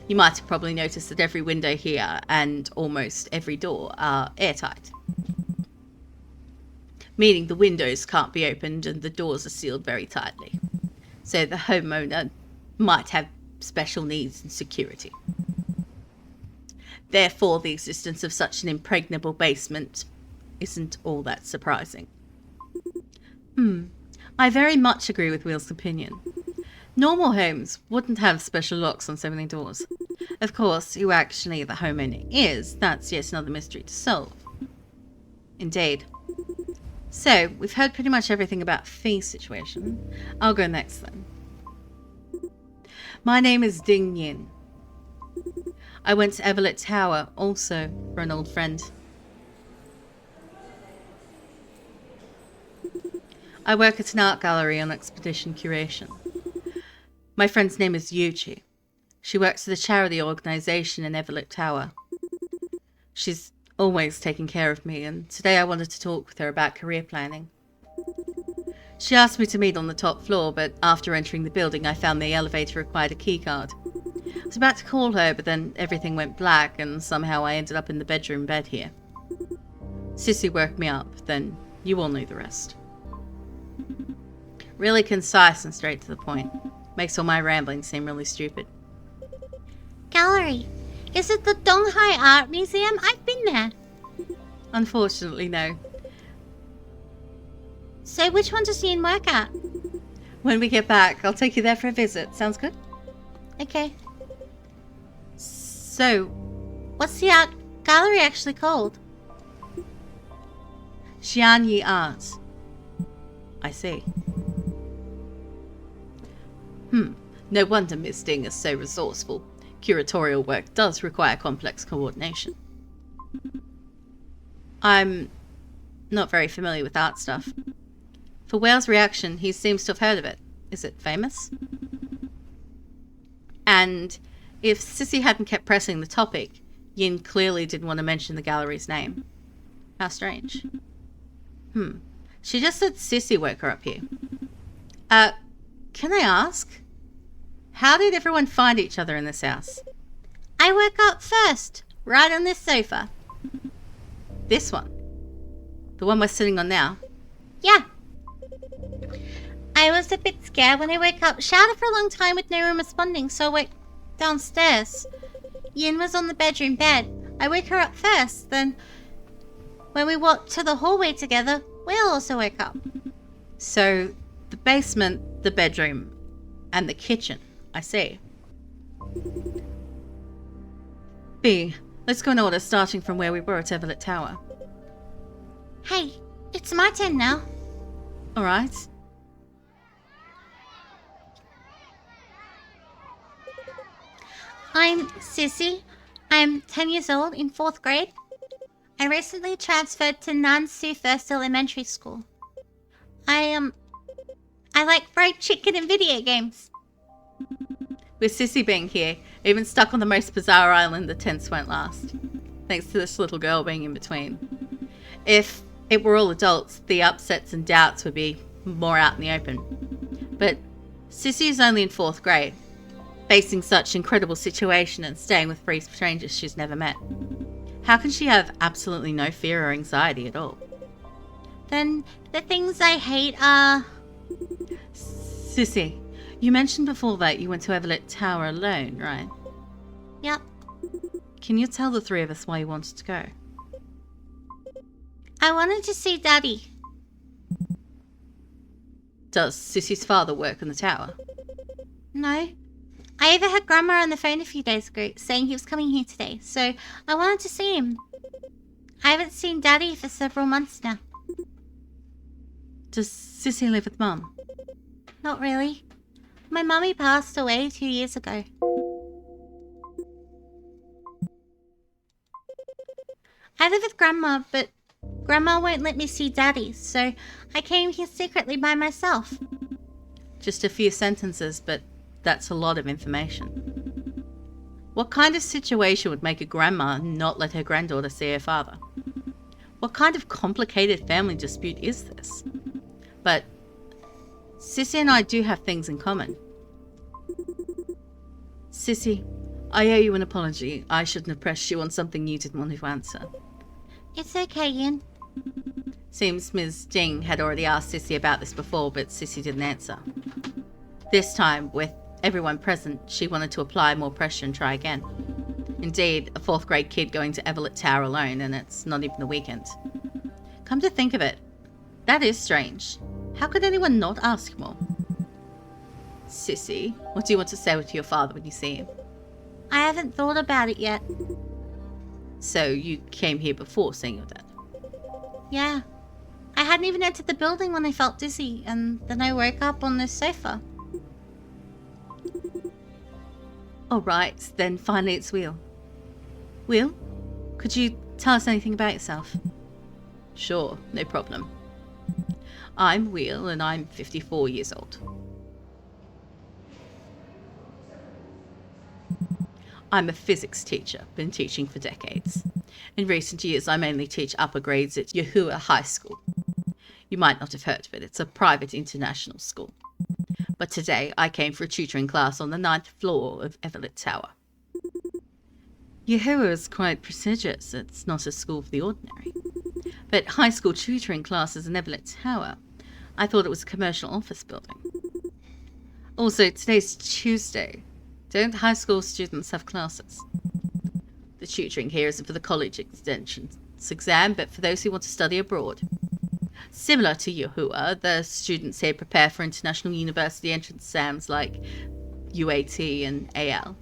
You might have probably noticed that every window here and almost every door are airtight. Meaning the windows can't be opened and the doors are sealed very tightly. So the homeowner might have special needs and security. Therefore, the existence of such an impregnable basement isn't all that surprising. I very much agree with Will's opinion. Normal homes wouldn't have special locks on so many doors. Of course, who actually the homeowner is, that's yet another mystery to solve. Indeed. So, we've heard pretty much everything about Fee's situation. I'll go next then. My name is Ding Yin. I went to Everlit Tower also for an old friend. I work at an art gallery on expedition curation. My friend's name is Yuchi. She works at a charity organisation in Everlit Tower. She's always taking care of me, and today I wanted to talk with her about career planning. She asked me to meet on the top floor, but after entering the building I found the elevator required a keycard. I was about to call her, but then everything went black and somehow I ended up in the bedroom bed here. Sissy woke me up, then you all knew the rest. Really concise and straight to the point. Makes all my rambling seem really stupid. Gallery. Is it the Donghai Art Museum? I've been there. Unfortunately, no. So which one does Yin work at? When we get back, I'll take you there for a visit. Sounds good? Okay. So, What's the art gallery actually called? Xianyi Art. I see. No wonder Miss Ding is so resourceful. Curatorial work does require complex coordination. I'm not very familiar with art stuff. For Whale's reaction, he seems to have heard of it. Is it famous? And if Sissy hadn't kept pressing the topic, Yin clearly didn't want to mention the gallery's name. How strange. She just said Sissy woke her up here. Can I ask? How did everyone find each other in this house? I woke up first, right on this sofa. This one? The one we're sitting on now? Yeah. I was a bit scared when I woke up. Shouted for a long time with no one responding, so I went downstairs. Yin was on the bedroom bed. I woke her up first, then when we walked to the hallway together, Will also woke up. So, The basement, the bedroom, and the kitchen, I see. B, let's go in order, starting from where we were at Everlit Tower. Hey, it's my turn now. Alright. I'm Sissy. I'm 10 years old in 4th grade. I recently transferred to Nansu First Elementary School. I like fried chicken and video games. With Sissy being here, even stuck on the most bizarre island, the tents won't last. Thanks to this little girl being in between. If it were all adults, the upsets and doubts would be more out in the open. But Sissy is only in 4th grade, facing such incredible situation and staying with 3 strangers she's never met. How can she have absolutely no fear or anxiety at all? Then the things I hate are... Sissy, you mentioned before that you went to Everlit Tower alone, right? Yep. Can you tell the 3 of us why you wanted to go? I wanted to see Daddy. Does Sissy's father work in the tower? No. I overheard Grandma on the phone a few days ago saying he was coming here today, so I wanted to see him. I haven't seen Daddy for several months now. Does Sissy live with Mum? Not really. My mummy passed away 2 years ago. I live with Grandma, but Grandma won't let me see Daddy, so I came here secretly by myself. Just a few sentences, but that's a lot of information. What kind of situation would make a grandma not let her granddaughter see her father? What kind of complicated family dispute is this? But Sissy and I do have things in common. Sissy, I owe you an apology. I shouldn't have pressed you on something you didn't want to answer. It's okay, Ian. Seems Ms. Ding had already asked Sissy about this before, but Sissy didn't answer. This time, with everyone present, she wanted to apply more pressure and try again. Indeed, a 4th grade kid going to Everlit Tower alone, and it's not even the weekend. Come to think of it, that is strange. How could anyone not ask more? Sissy, what do you want to say to your father when you see him? I haven't thought about it yet. So you came here before seeing your dad? Yeah. I hadn't even entered the building when I felt dizzy, and then I woke up on this sofa. Alright, then finally it's Wheel. Wheel, could you tell us anything about yourself? Sure, no problem. I'm Wheel and I'm 54 years old. I'm a physics teacher, been teaching for decades. In recent years I mainly teach upper grades at Yahuwah High School. You might not have heard of it, it's a private international school. But today I came for a tutoring class on the 9th floor of Everlit Tower. Yahuwah is quite prestigious, it's not a school for the ordinary. But high school tutoring classes in Everlit Tower, I thought it was a commercial office building. Also, today's Tuesday. Don't high school students have classes? The tutoring here isn't for the college extensions exam, but for those who want to study abroad. Similar to Yahuwah, the students here prepare for international university entrance exams like UAT and AL.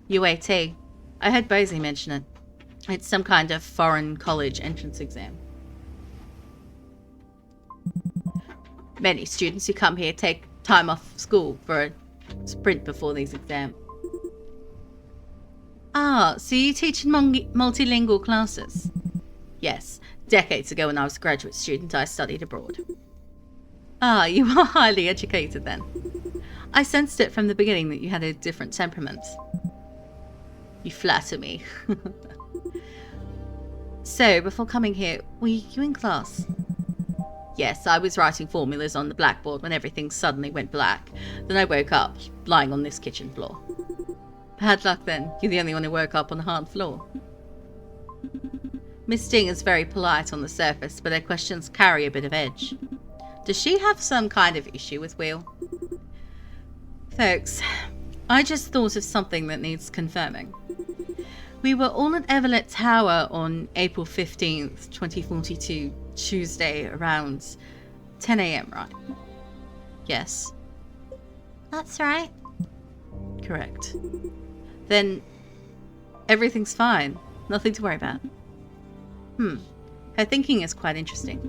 UAT. I heard Bosie mention it. It's some kind of foreign college entrance exam. Many students who come here take time off school for a sprint before these exams. Ah, so you teach in multilingual classes? Yes, decades ago when I was a graduate student, I studied abroad. Ah, you are highly educated then. I sensed it from the beginning that you had a different temperament. You flatter me. So, before coming here, were you in class? Yes, I was writing formulas on the blackboard when everything suddenly went black. Then I woke up, lying on this kitchen floor. Bad luck then, you're the only one who woke up on the hard floor. Miss Ding is very polite on the surface, but her questions carry a bit of edge. Does she have some kind of issue with Wheel? Folks, I just thought of something that needs confirming. We were all at Everlit Tower on April 15th, 2042, Tuesday, around 10 AM, right? Yes, That's right. correct. Then everything's fine. Nothing to worry about. Her thinking is quite interesting.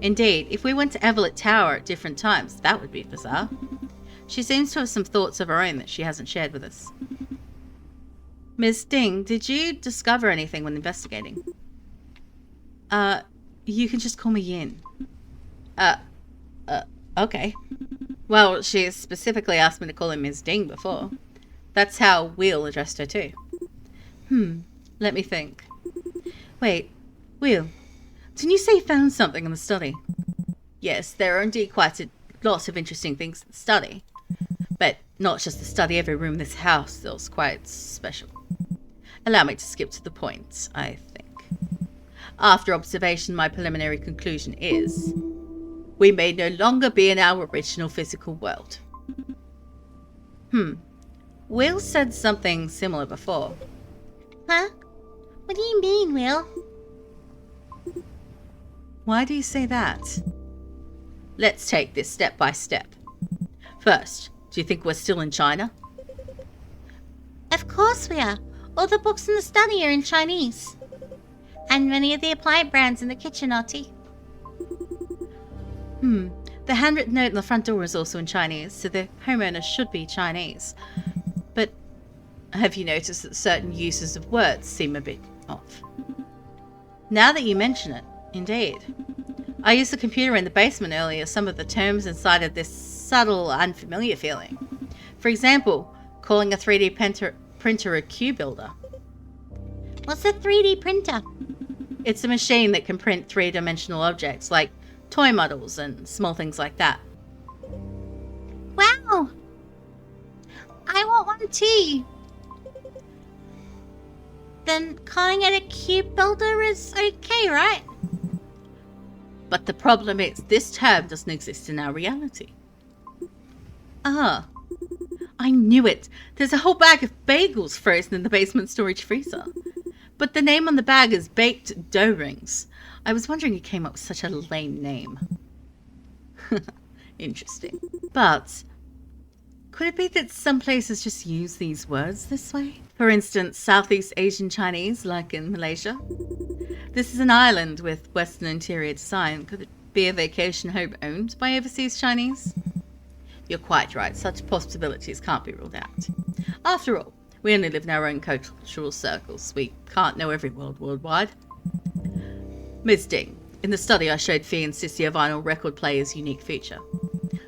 Indeed, if we went to Everlit Tower at different times, that would be bizarre. She seems to have some thoughts of her own that she hasn't shared with us. Ms. Ding, did you discover anything when investigating? You can just call me Yin. Okay. Well, she specifically asked me to call her Ms. Ding before. That's how Will addressed her too. Let me think. Wait, Will, didn't you say you found something in the study? Yes, there are indeed quite a lot of interesting things in the study. But not just the study, every room in this house feels quite special. Allow me to skip to the point, I think. After observation, my preliminary conclusion is we may no longer be in our original physical world. Will said something similar before. Huh? What do you mean, Will? Why do you say that? Let's take this step by step. First, do you think we're still in China? Of course we are. All the books in the study are in Chinese. And many of the appliance brands in the kitchen are too. The handwritten note on the front door is also in Chinese, so the homeowner should be Chinese. But have you noticed that certain uses of words seem a bit off? Now that you mention it, indeed. I used the computer in the basement earlier. Some of the terms inside had this subtle, unfamiliar feeling. For example, calling a 3D printer a Q builder. What's a 3D printer? It's a machine that can print three-dimensional objects like toy models and small things like that. Wow! I want one too. Then calling it a cube builder is okay, right? But the problem is, this term doesn't exist in our reality. Ah, I knew it. There's a whole bag of bagels frozen in the basement storage freezer. But the name on the bag is Baked Dough Rings. I was wondering who came up with such a lame name. Interesting. But could it be that some places just use these words this way? For instance, Southeast Asian Chinese, like in Malaysia. This is an island with Western interior design. Could it be a vacation home owned by overseas Chinese? You're quite right. Such possibilities can't be ruled out. After all, we only live in our own cultural circles. We can't know every world worldwide. Ms. Ding, in the study I showed Fee and Sissy a vinyl record player's unique feature.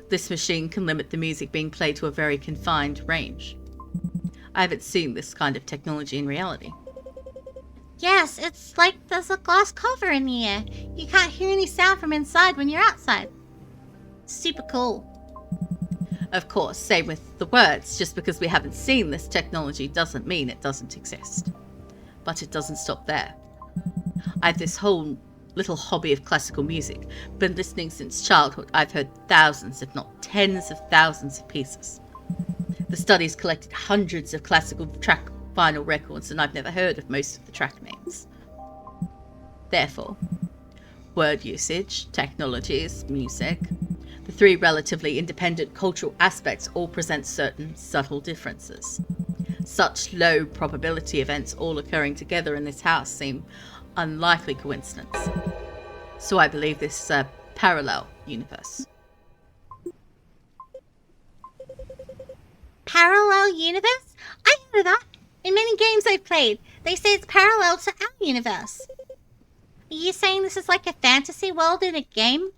This machine can limit the music being played to a very confined range. I haven't seen this kind of technology in reality. Yes, it's like there's a glass cover in the air. You can't hear any sound from inside when you're outside. Super cool. Of course, same with the words. Just because we haven't seen this technology doesn't mean it doesn't exist. But it doesn't stop there. I have this whole little hobby of classical music. Been listening since childhood. I've heard thousands, if not tens of thousands of pieces. The study's collected hundreds of classical track vinyl records, and I've never heard of most of the track names. Therefore, word usage, technologies, music, the three relatively independent cultural aspects all present certain subtle differences. Such low probability events all occurring together in this house seem unlikely coincidence. So I believe this is a parallel universe. Parallel universe? I heard of that. In many games I've played, they say it's parallel to our universe. Are you saying this is like a fantasy world in a game?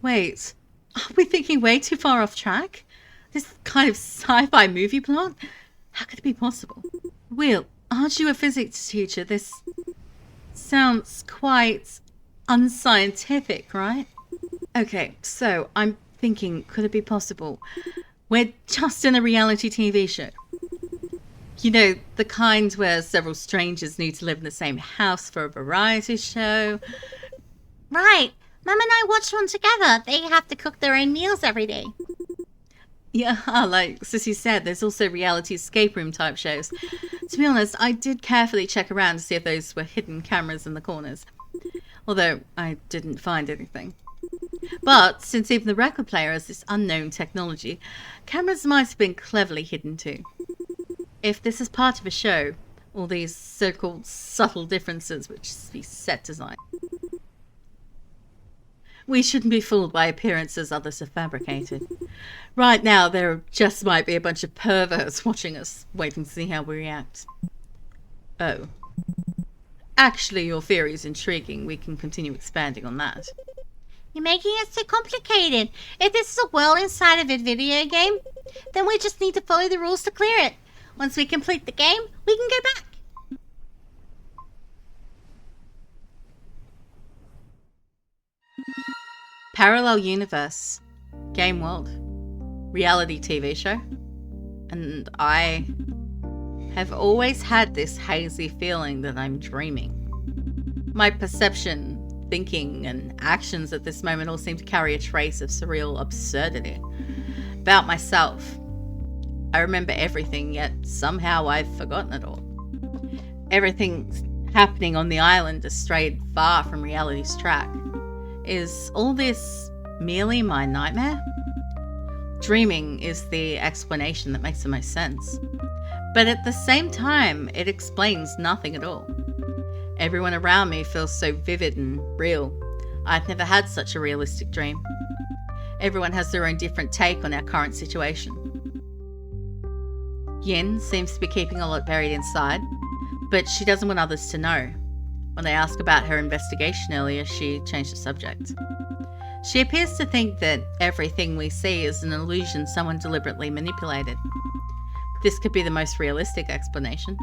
Wait, are we thinking way too far off track? This kind of sci-fi movie plot? How could it be possible? Will, aren't you a physics teacher? This sounds quite unscientific, right? Okay, so I'm thinking, could it be possible we're just in a reality TV show? You know, the kind where several strangers need to live in the same house for a variety show. Right. Mum and I watched one together. They have to cook their own meals every day. Yeah, like Sissy said, there's also reality escape room type shows. To be honest, I did carefully check around to see if those were hidden cameras in the corners. Although I didn't find anything. But since even the record player has this unknown technology, cameras might have been cleverly hidden too. If this is part of a show, all these so-called subtle differences which is the set design, we shouldn't be fooled by appearances others have fabricated. Right now, there just might be a bunch of perverts watching us, waiting to see how we react. Oh. Actually, your theory is intriguing. We can continue expanding on that. You're making it so complicated. If this is a world inside of a video game, then we just need to follow the rules to clear it. Once we complete the game, we can go back. Parallel universe. Game world. Reality TV show. And I have always had this hazy feeling that I'm dreaming. My perception, thinking, and actions at this moment all seem to carry a trace of surreal absurdity. About myself, I remember everything, yet somehow I've forgotten it all. Everything happening on the island has strayed far from reality's track. Is all this merely my nightmare? Dreaming is the explanation that makes the most sense. But at the same time, it explains nothing at all. Everyone around me feels so vivid and real. I've never had such a realistic dream. Everyone has their own different take on our current situation. Yin seems to be keeping a lot buried inside, but she doesn't want others to know. When I asked about her investigation earlier, she changed the subject. She appears to think that everything we see is an illusion someone deliberately manipulated. This could be the most realistic explanation.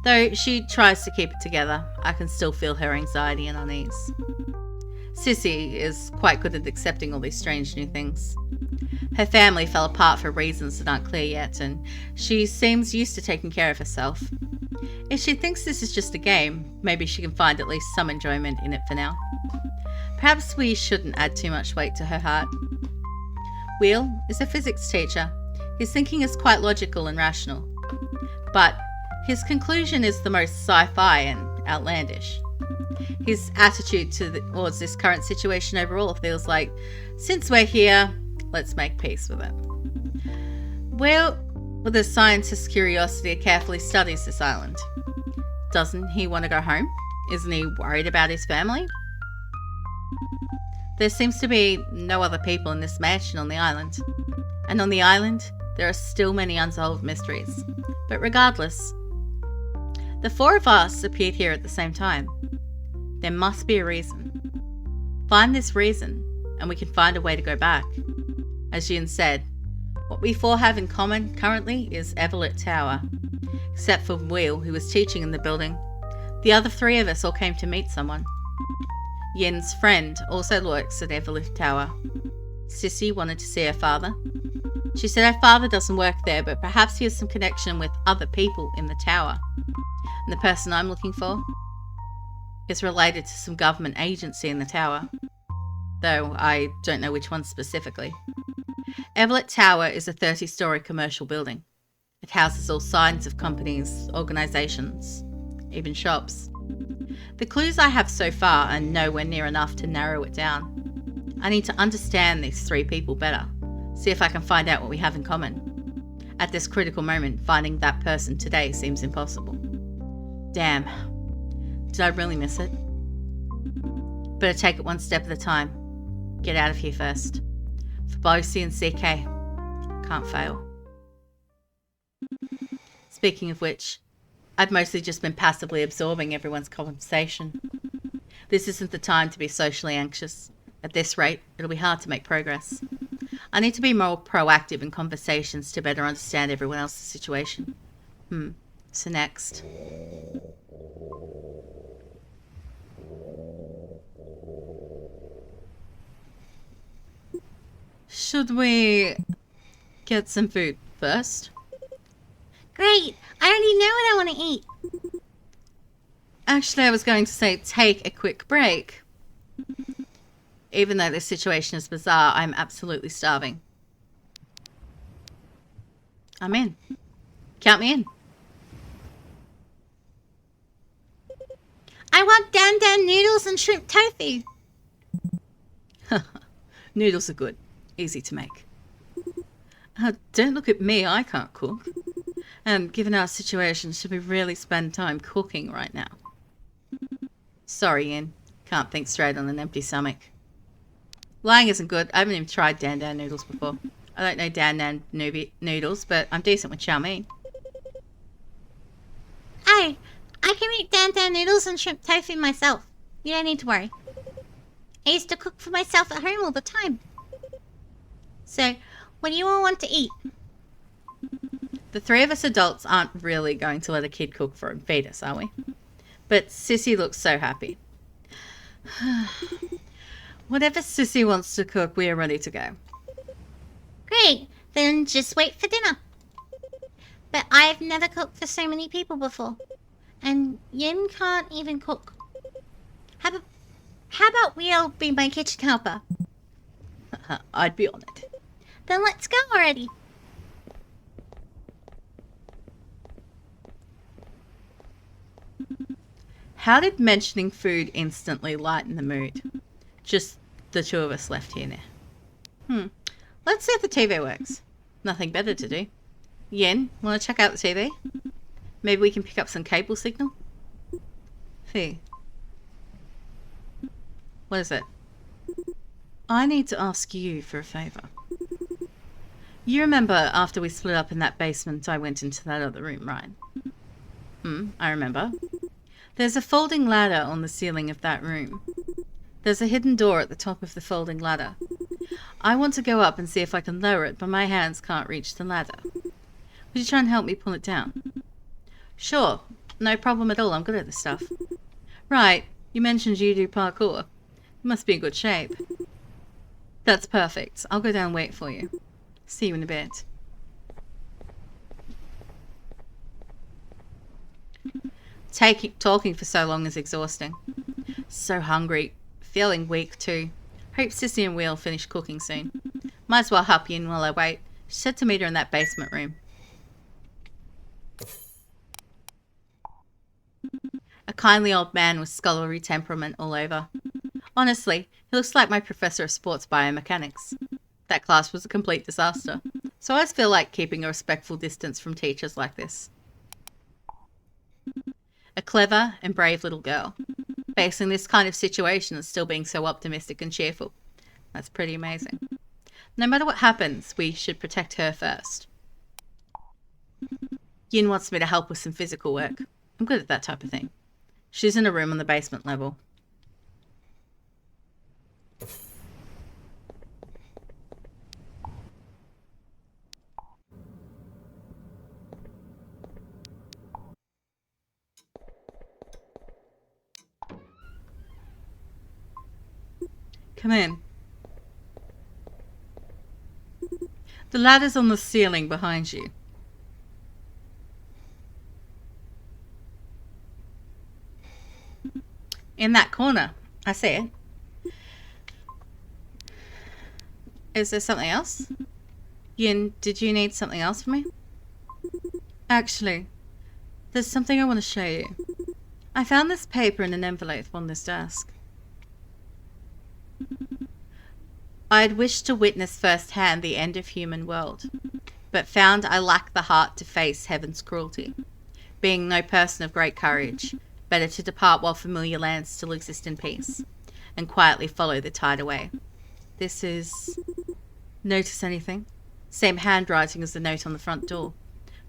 Though she tries to keep it together, I can still feel her anxiety and unease. Sissy is quite good at accepting all these strange new things. Her family fell apart for reasons that aren't clear yet, and she seems used to taking care of herself. If she thinks this is just a game, maybe she can find at least some enjoyment in it for now. Perhaps we shouldn't add too much weight to her heart. Will is a physics teacher. His thinking is quite logical and rational. But his conclusion is the most sci-fi and outlandish. His attitude towards this current situation overall feels like, since we're here, let's make peace with it. Will, with a scientist's curiosity, carefully studies this island. Doesn't he want to go home? Isn't he worried about his family? There seems to be no other people in this mansion on the island. And on the island, there are still many unsolved mysteries. But regardless, the four of us appeared here at the same time. There must be a reason. Find this reason, and we can find a way to go back. As Yin said, what we four have in common currently is Everlit Tower. Except for Will, who was teaching in the building, the other three of us all came to meet someone. Yin's friend also works at Everlit Tower. Sissy wanted to see her father. She said her father doesn't work there, but perhaps he has some connection with other people in the tower. And the person I'm looking for is related to some government agency in the tower, though I don't know which one specifically. Everlit Tower is a 30-story commercial building. It houses all kinds of companies, organisations, even shops. The clues I have so far are nowhere near enough to narrow it down. I need to understand these three people better, see if I can find out what we have in common. At this critical moment, finding that person today seems impossible. Damn. Did I really miss it? Better take it one step at a time. Get out of here first. For Bosie and CK, can't fail. Speaking of which, I've mostly just been passively absorbing everyone's conversation. This isn't the time to be socially anxious. At this rate, it'll be hard to make progress. I need to be more proactive in conversations to better understand everyone else's situation. So next. Should we get some food first? Great! I already know what I want to eat. Actually, I was going to say take a quick break. Even though this situation is bizarre, I'm absolutely starving. I'm in. Count me in. I want dan dan noodles and shrimp tofu. Noodles are good. Easy to make. Don't look at me, I can't cook. And given our situation, should we really spend time cooking right now? Sorry, Ian. Can't think straight on an empty stomach. Lying isn't good. I haven't even tried Dan Dan noodles before. I don't know Dan Dan noodles, but I'm decent with chow mein. Oh, I can make Dan Dan noodles and shrimp tofu myself. You don't need to worry. I used to cook for myself at home all the time. So, what do you all want to eat? The three of us adults aren't really going to let a kid cook for and feed us, are we? But Sissy looks so happy. Whatever Sissy wants to cook, we are ready to go. Great, then just wait for dinner. But I've never cooked for so many people before. And Yin can't even cook. How about we'll be my kitchen helper? I'd be on it. Then let's go already. How did mentioning food instantly lighten the mood? Just the two of us left here now. Let's see if the TV works. Nothing better to do. Yen, want to check out the TV? Maybe we can pick up some cable signal? Hey. What is it? I need to ask you for a favour. You remember after we split up in that basement, I went into that other room, right? I remember. There's a folding ladder on the ceiling of that room. There's a hidden door at the top of the folding ladder. I want to go up and see if I can lower it, but my hands can't reach the ladder. Would you try and help me pull it down? Sure, no problem at all. I'm good at this stuff. Right, you mentioned you do parkour. You must be in good shape. That's perfect. I'll go down and wait for you. See you in a bit. Talking for so long is exhausting. So hungry. Feeling weak too. Hope Sissy and we'll finish cooking soon. Might as well hop in while I wait. She said to meet her in that basement room. A kindly old man with scholarly temperament all over. Honestly, he looks like my professor of sports biomechanics. That class was a complete disaster. So I always feel like keeping a respectful distance from teachers like this. A clever and brave little girl. Facing this kind of situation and still being so optimistic and cheerful. That's pretty amazing. No matter what happens, we should protect her first. Yin wants me to help with some physical work. I'm good at that type of thing. She's in a room on the basement level. Come in. The ladder's on the ceiling behind you. In that corner. I see it. Is there something else? Yin, did you need something else from me? Actually, there's something I want to show you. I found this paper in an envelope on this desk. I had wished to witness firsthand the end of human world, but found I lacked the heart to face heaven's cruelty. Being no person of great courage, better to depart while familiar lands still exist in peace, and quietly follow the tide away. This is... Notice anything? Same handwriting as the note on the front door.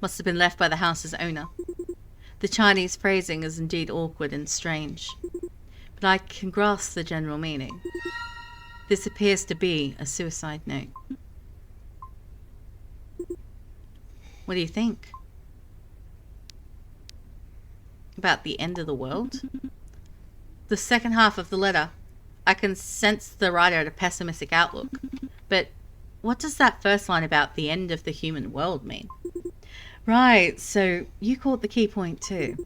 Must have been left by the house's owner. The Chinese phrasing is indeed awkward and strange, but I can grasp the general meaning. This appears to be a suicide note. What do you think? About the end of the world? The second half of the letter. I can sense the writer had a pessimistic outlook. But what does that first line about the end of the human world mean? Right, so you caught the key point too.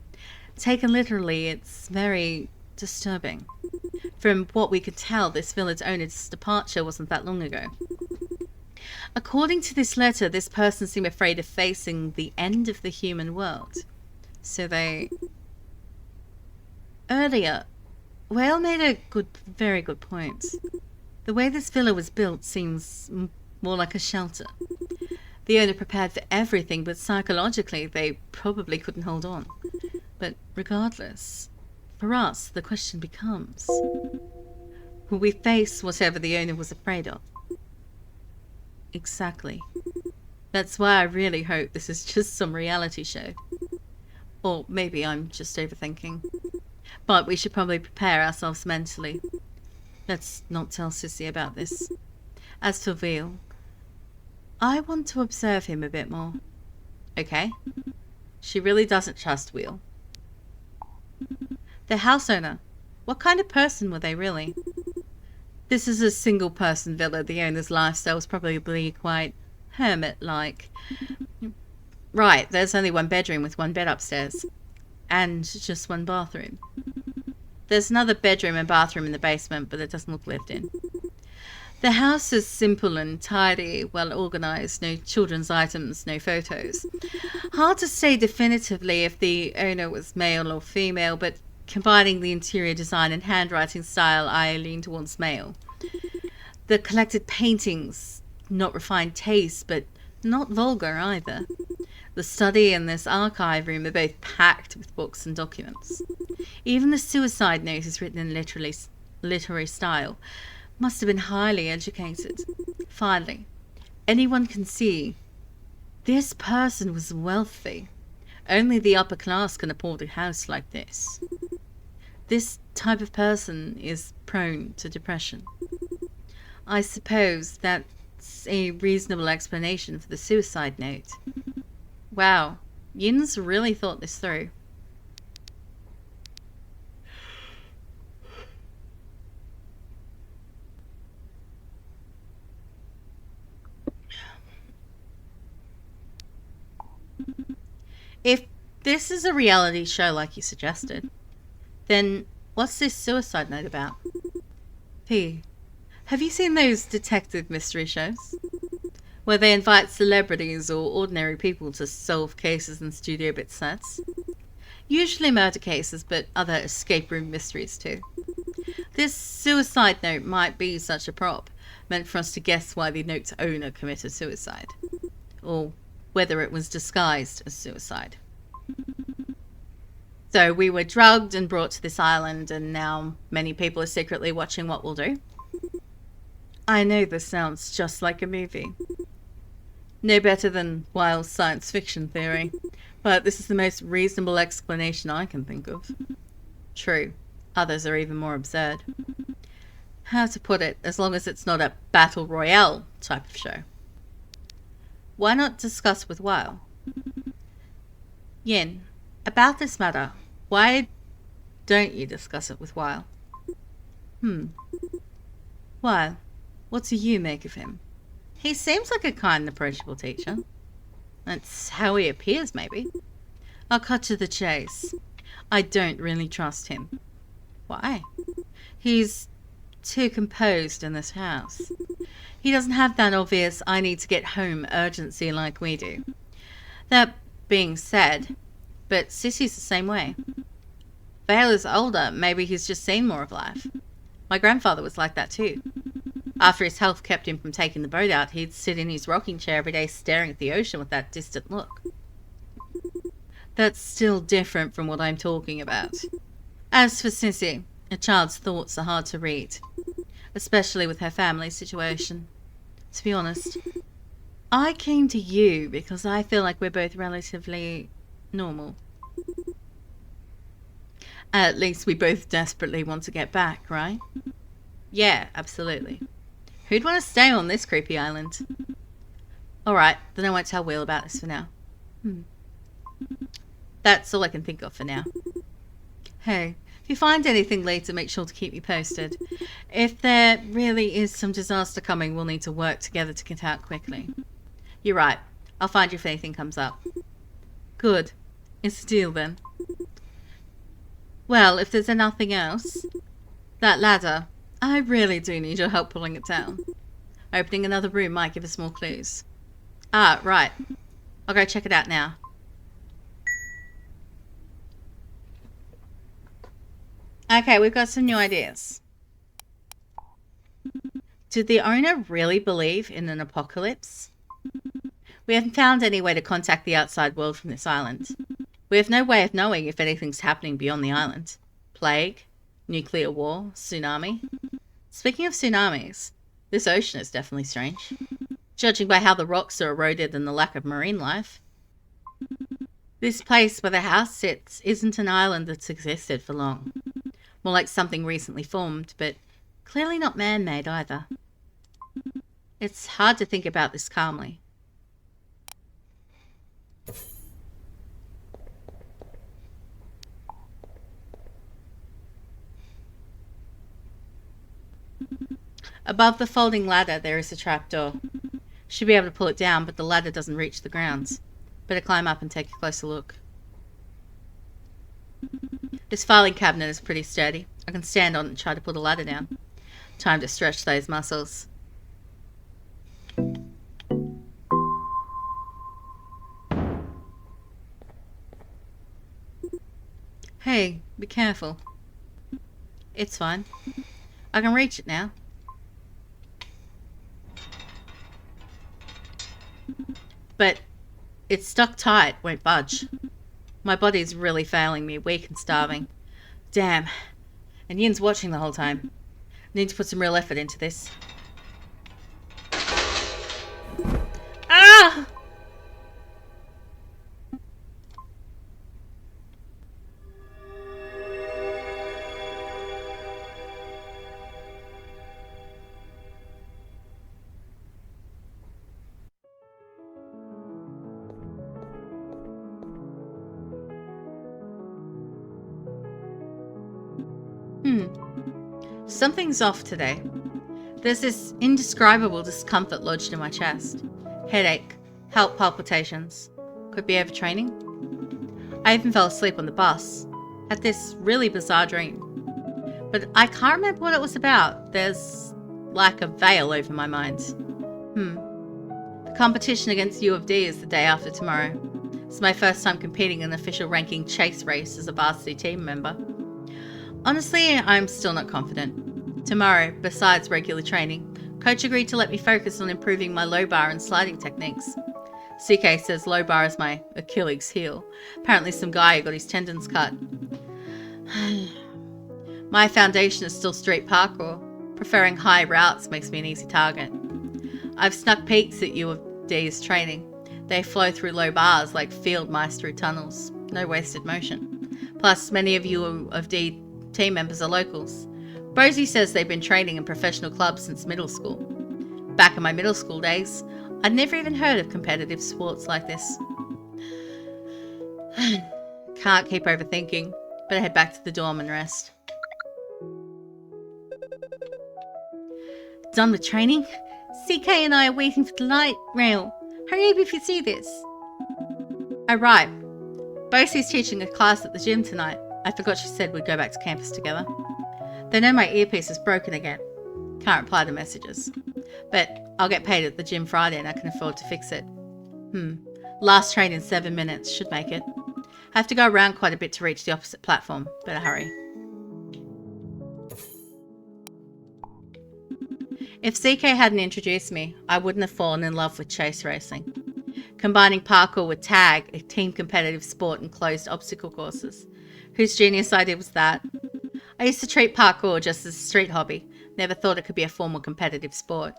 Taken literally, it's very disturbing. From what we could tell, this village's owner's departure wasn't that long ago. According to this letter, this person seemed afraid of facing the end of the human world. So they... Earlier, Whale made a very good point. The way this villa was built seems more like a shelter. The owner prepared for everything, but psychologically they probably couldn't hold on. But regardless, for us, the question becomes, will we face whatever the owner was afraid of? Exactly. That's why I really hope this is just some reality show. Or maybe I'm just overthinking. But we should probably prepare ourselves mentally. Let's not tell Sissy about this. As for Veal, I want to observe him a bit more. Okay? She really doesn't trust Wheel. The house owner. What kind of person were they really? This is a single person villa. The owner's lifestyle was probably quite hermit-like. Right, there's only one bedroom with one bed upstairs. And just one bathroom. There's another bedroom and bathroom in the basement, but it doesn't look lived in. The house is simple and tidy, well organised, no children's items, no photos. Hard to say definitively if the owner was male or female, but combining the interior design and handwriting style, I lean towards male. The collected paintings, not refined taste, but not vulgar either. The study and this archive room are both packed with books and documents. Even the suicide note is written in literary style. Must have been highly educated. Finally, anyone can see this person was wealthy. Only the upper class can afford a house like this. This type of person is prone to depression. I suppose that's a reasonable explanation for the suicide note. Wow, Yin's really thought this through. If this is a reality show like you suggested, then what's this suicide note about? P, have you seen those detective mystery shows? Where they invite celebrities or ordinary people to solve cases in studio bit sets? Usually murder cases, but other escape room mysteries too. This suicide note might be such a prop, meant for us to guess why the note's owner committed suicide. Or whether it was disguised as suicide. So we were drugged and brought to this island, and now many people are secretly watching what we'll do. I know this sounds just like a movie. No better than wild science fiction theory, but this is the most reasonable explanation I can think of. True, others are even more absurd. How to put it, as long as it's not a battle royale type of show. Why not discuss with Weil? Yin, about this matter, why don't you discuss it with Weil? Weil, what do you make of him? He seems like a kind and approachable teacher. That's how he appears, maybe. I'll cut to the chase. I don't really trust him. Why? He's too composed in this house. He doesn't have that obvious I need to get home urgency like we do. That being said, but Sissy's the same way. Vale is older, maybe he's just seen more of life. My grandfather was like that too. After his health kept him from taking the boat out, he'd sit in his rocking chair every day staring at the ocean with that distant look. That's still different from what I'm talking about. As for Sissy, a child's thoughts are hard to read, especially with her family situation. To be honest, I came to you because I feel like we're both relatively normal. At least we both desperately want to get back, right? Yeah, absolutely. Who'd want to stay on this creepy island? Alright, then I won't tell Will about this for now. That's all I can think of for now. Hey, if you find anything later, make sure to keep me posted. If there really is some disaster coming, we'll need to work together to get out quickly. You're right. I'll find you if anything comes up. Good. It's a deal then. Well, if there's nothing else, that ladder, I really do need your help pulling it down. Opening another room might give us more clues. Ah, right. I'll go check it out now. Okay, we've got some new ideas. Did the owner really believe in an apocalypse? We haven't found any way to contact the outside world from this island. We have no way of knowing if anything's happening beyond the island. Plague, nuclear war, tsunami. Speaking of tsunamis, this ocean is definitely strange, judging by how the rocks are eroded and the lack of marine life. This place where the house sits isn't an island that's existed for long. More like something recently formed, but clearly not man-made either. It's hard to think about this calmly. Above the folding ladder there is a trapdoor. Should be able to pull it down, but the ladder doesn't reach the ground. Better climb up and take a closer look. This filing cabinet is pretty sturdy. I can stand on it and try to pull the ladder down. Time to stretch those muscles. Hey, be careful. It's fine. I can reach it now. But it's stuck tight, won't budge. My body's really failing me, weak and starving. Damn. And Yin's watching the whole time. Need to put some real effort into this. Ah! Something's off today. There's this indescribable discomfort lodged in my chest. Headache, heart palpitations. Could be overtraining? I even fell asleep on the bus. Had this really bizarre dream. But I can't remember what it was about. There's like a veil over my mind. The competition against U of D is the day after tomorrow. It's my first time competing in an official ranking chase race as a varsity team member. Honestly, I'm still not confident. Tomorrow, besides regular training, Coach agreed to let me focus on improving my low bar and sliding techniques. CK says low bar is my Achilles heel. Apparently some guy who got his tendons cut. My foundation is still street parkour. Preferring high routes makes me an easy target. I've snuck peeks at U of D's training. They flow through low bars like field mice through tunnels. No wasted motion. Plus, many of U of D team members are locals. Rosie says they've been training in professional clubs since middle school. Back in my middle school days, I'd never even heard of competitive sports like this. Can't keep overthinking. Better head back to the dorm and rest. Done with training? CK and I are waiting for the light rail. Hurry up if you see this. Oh right. Bosie's teaching a class at the gym tonight. I forgot she said we'd go back to campus together. They know my earpiece is broken again. Can't reply to messages. But I'll get paid at the gym Friday and I can afford to fix it. Last train in 7 minutes. Should make it. I have to go around quite a bit to reach the opposite platform. Better hurry. If CK hadn't introduced me, I wouldn't have fallen in love with chase racing. Combining parkour with tag, a team competitive sport and closed obstacle courses. Whose genius idea was that? I used to treat parkour just as a street hobby. Never thought it could be a formal competitive sport.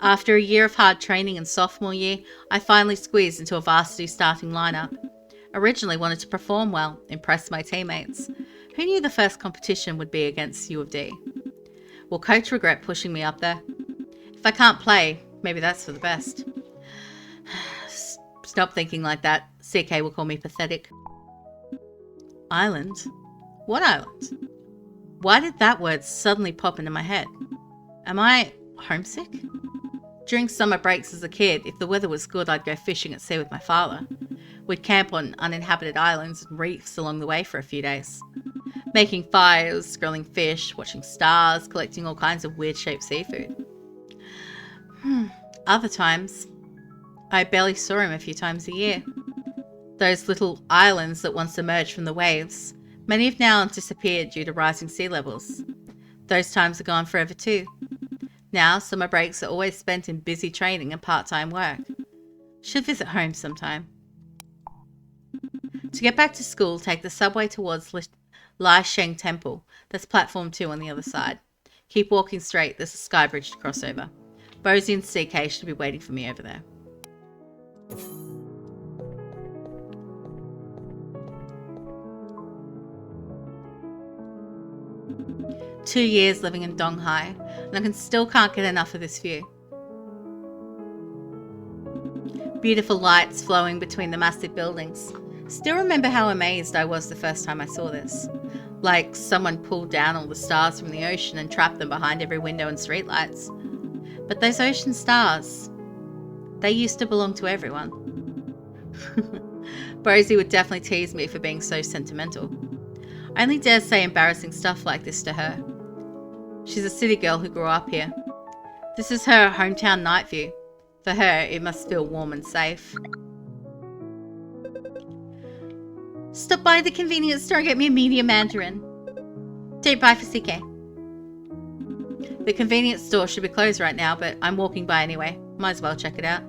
After a year of hard training in sophomore year, I finally squeezed into a varsity starting lineup. Originally wanted to perform well, impress my teammates. Who knew the first competition would be against U of D? Will Coach regret pushing me up there? If I can't play, maybe that's for the best. Stop thinking like that. CK will call me pathetic. Island? What island? Why did that word suddenly pop into my head? Am I homesick? During summer breaks as a kid, if the weather was good, I'd go fishing at sea with my father. We'd camp on uninhabited islands and reefs along the way for a few days. Making fires, grilling fish, watching stars, collecting all kinds of weird-shaped seafood. Other times, I barely saw him a few times a year. Those little islands that once emerged from the waves, many have now disappeared due to rising sea levels. Those times are gone forever too. Now, summer breaks are always spent in busy training and part-time work. Should visit home sometime. To get back to school, take the subway towards Lai Sheng Temple. That's platform 2 on the other side. Keep walking straight. There's a sky bridge to cross over. Bosie and CK should be waiting for me over there. Two years living in Donghai, and I still can't get enough of this view. Beautiful lights flowing between the massive buildings. Still remember how amazed I was the first time I saw this. Like someone pulled down all the stars from the ocean and trapped them behind every window and streetlights. But those ocean stars, they used to belong to everyone. Bosie would definitely tease me for being so sentimental. I only dare say embarrassing stuff like this to her. She's a city girl who grew up here. This is her hometown night view. For her, it must feel warm and safe. Stop by the convenience store and get me a medium mandarin. Don't buy for CK. The convenience store should be closed right now, but I'm walking by anyway. Might as well check it out.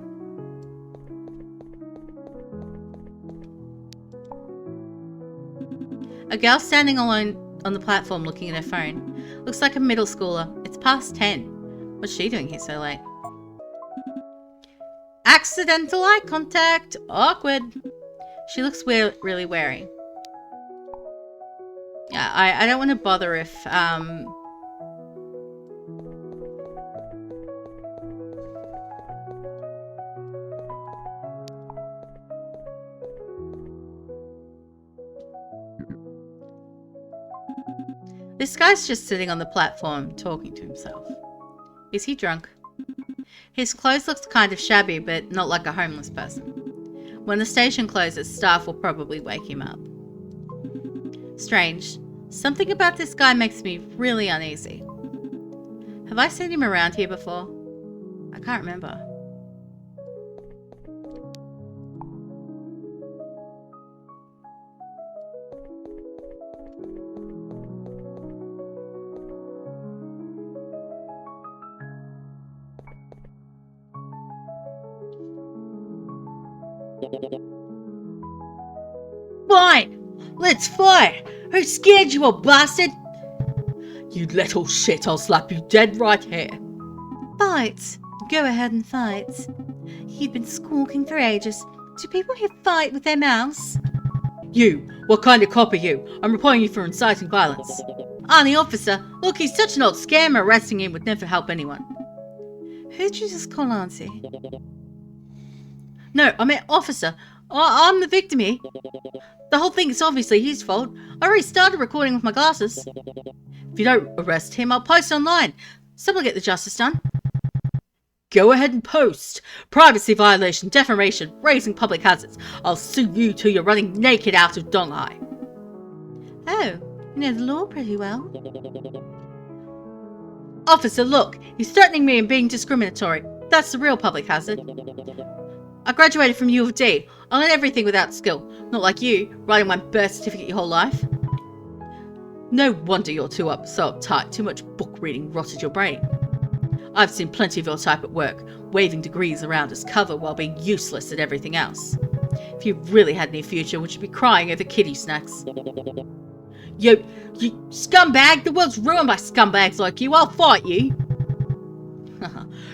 A girl standing alone on the platform looking at her phone. Looks like a middle schooler. It's past 10. What's she doing here so late? Accidental eye contact. Awkward. She looks really wary. Yeah, I don't want to bother if this guy's just sitting on the platform talking to himself. Is he drunk? His clothes looks kind of shabby, but not like a homeless person. When the station closes, staff will probably wake him up. Strange. Something about this guy makes me really uneasy. Have I seen him around here before? I can't remember. Fine! Let's fight! Who scared you, old bastard? You little shit, I'll slap you dead right here. Fight. Go ahead and fight. You've been squawking for ages. Do people here fight with their mouths? You! What kind of cop are you? I'm reporting you for inciting violence. Arnie officer, look, he's such an old scammer. Arresting him would never help anyone. Who'd you just call Auntie? No, I meant officer. I'm the victim here. The whole thing is obviously his fault. I already started recording with my glasses. If you don't arrest him, I'll post online. Someone get the justice done. Go ahead and post. Privacy violation, defamation, raising public hazards. I'll sue you till you're running naked out of Donghai. Oh, you know the law pretty well. Officer, look. He's threatening me and being discriminatory. That's the real public hazard. I graduated from U of D. I learned everything without skill. Not like you, writing my birth certificate your whole life. No wonder you're so uptight. Too much book reading rotted your brain. I've seen plenty of your type at work, waving degrees around as cover while being useless at everything else. If you really had any future, would you be crying over kiddie snacks? You scumbag! The world's ruined by scumbags like you. I'll fight you.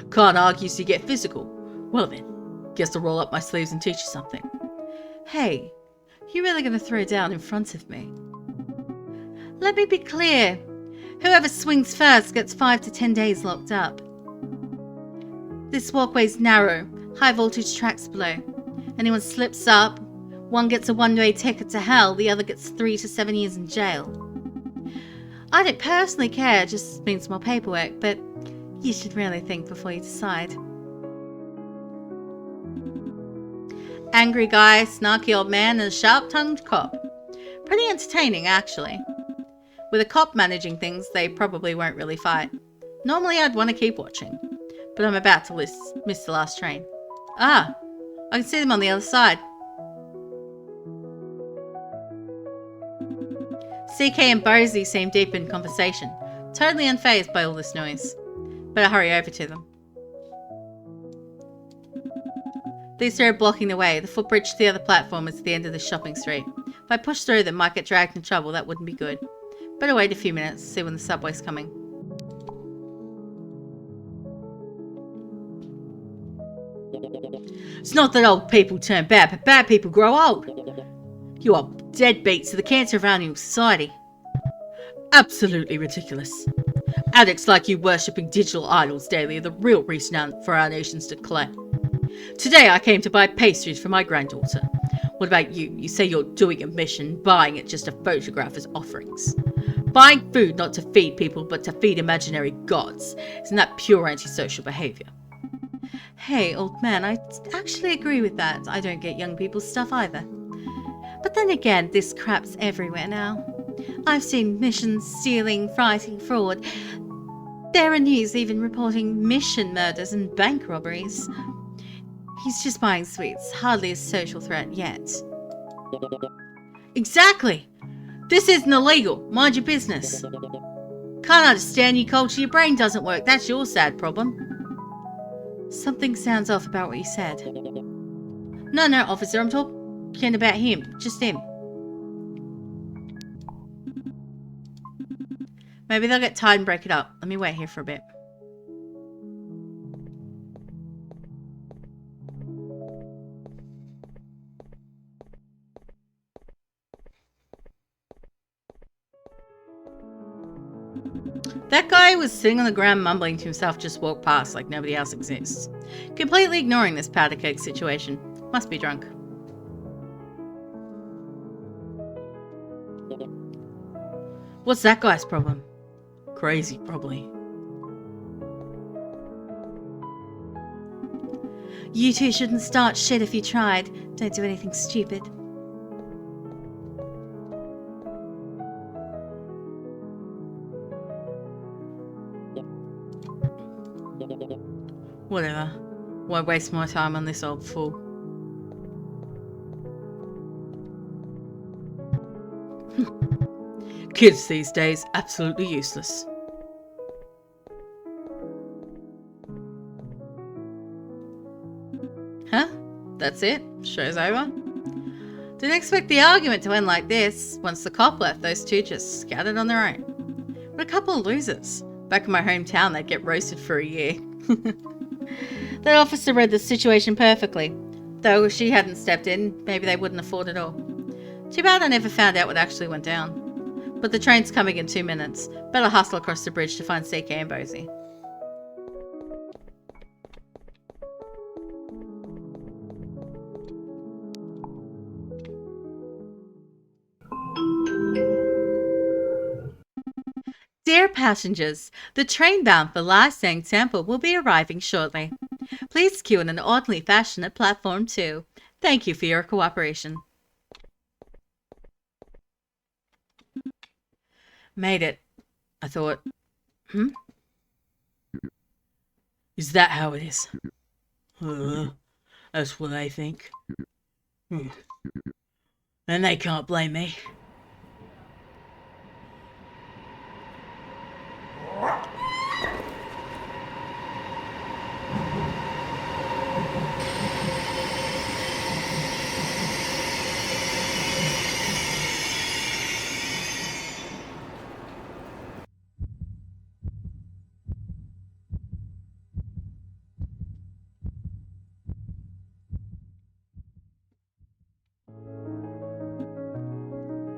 Can't argue so you get physical. Well then. Guess I'll roll up my sleeves and teach you something. Hey, you're really going to throw down in front of me? Let me be clear. Whoever swings first gets 5 to 10 days locked up. This walkway's narrow, high voltage tracks below. Anyone slips up, one gets a one-way ticket to hell, the other gets 3 to 7 years in jail. I don't personally care, it just means more paperwork, but you should really think before you decide. Angry guy, snarky old man, and a sharp-tongued cop. Pretty entertaining, actually. With a cop managing things, they probably won't really fight. Normally I'd want to keep watching, but I'm about to miss the last train. Ah, I can see them on the other side. CK and Bosie seem deep in conversation, totally unfazed by all this noise. Better hurry over to them. These three are blocking the way. The footbridge to the other platform is at the end of the shopping street. If I push through them, might get dragged in trouble. That wouldn't be good. Better wait a few minutes, see when the subway's coming. It's not that old people turn bad, but bad people grow old. You are deadbeats to the cancer of our new society. Absolutely ridiculous. Addicts like you worshipping digital idols daily are the real reason for our nation's decline. Today I came to buy pastries for my granddaughter. What about you? You say you're doing a mission, buying it just to photograph as offerings. Buying food not to feed people, but to feed imaginary gods. Isn't that pure antisocial behaviour? Hey, old man, I actually agree with that. I don't get young people's stuff either. But then again, this crap's everywhere now. I've seen missions stealing, fighting fraud. There are news even reporting mission murders and bank robberies. He's just buying sweets, hardly a social threat yet. Exactly! This isn't illegal, mind your business. Can't understand you culture, your brain doesn't work, that's your sad problem. Something sounds off about what you said. No, officer, I'm talking about him, just him. Maybe they'll get tired and break it up. Let me wait here for a bit. That guy was sitting on the ground mumbling to himself, just walked past like nobody else exists. Completely ignoring this powder keg situation. Must be drunk. What's that guy's problem? Crazy, probably. You two shouldn't start shit if you tried. Don't do anything stupid. Whatever. Why waste my time on this old fool? Kids these days, absolutely useless. Huh? That's it? Show's over? Didn't expect the argument to end like this. Once the cop left, those two just scattered on their own. What a couple of losers. Back in my hometown, they'd get roasted for a year. That officer read the situation perfectly. Though if she hadn't stepped in, maybe they wouldn't have fought at all. Too bad I never found out what actually went down. But the train's coming in 2 minutes. Better hustle across the bridge to find CK and Bosie. Dear passengers, the train bound for Lysang Temple will be arriving shortly. Please queue in an orderly fashion at platform 2. Thank you for your cooperation. Made it, I thought. Is that how it is? That's what I think. And they can't blame me.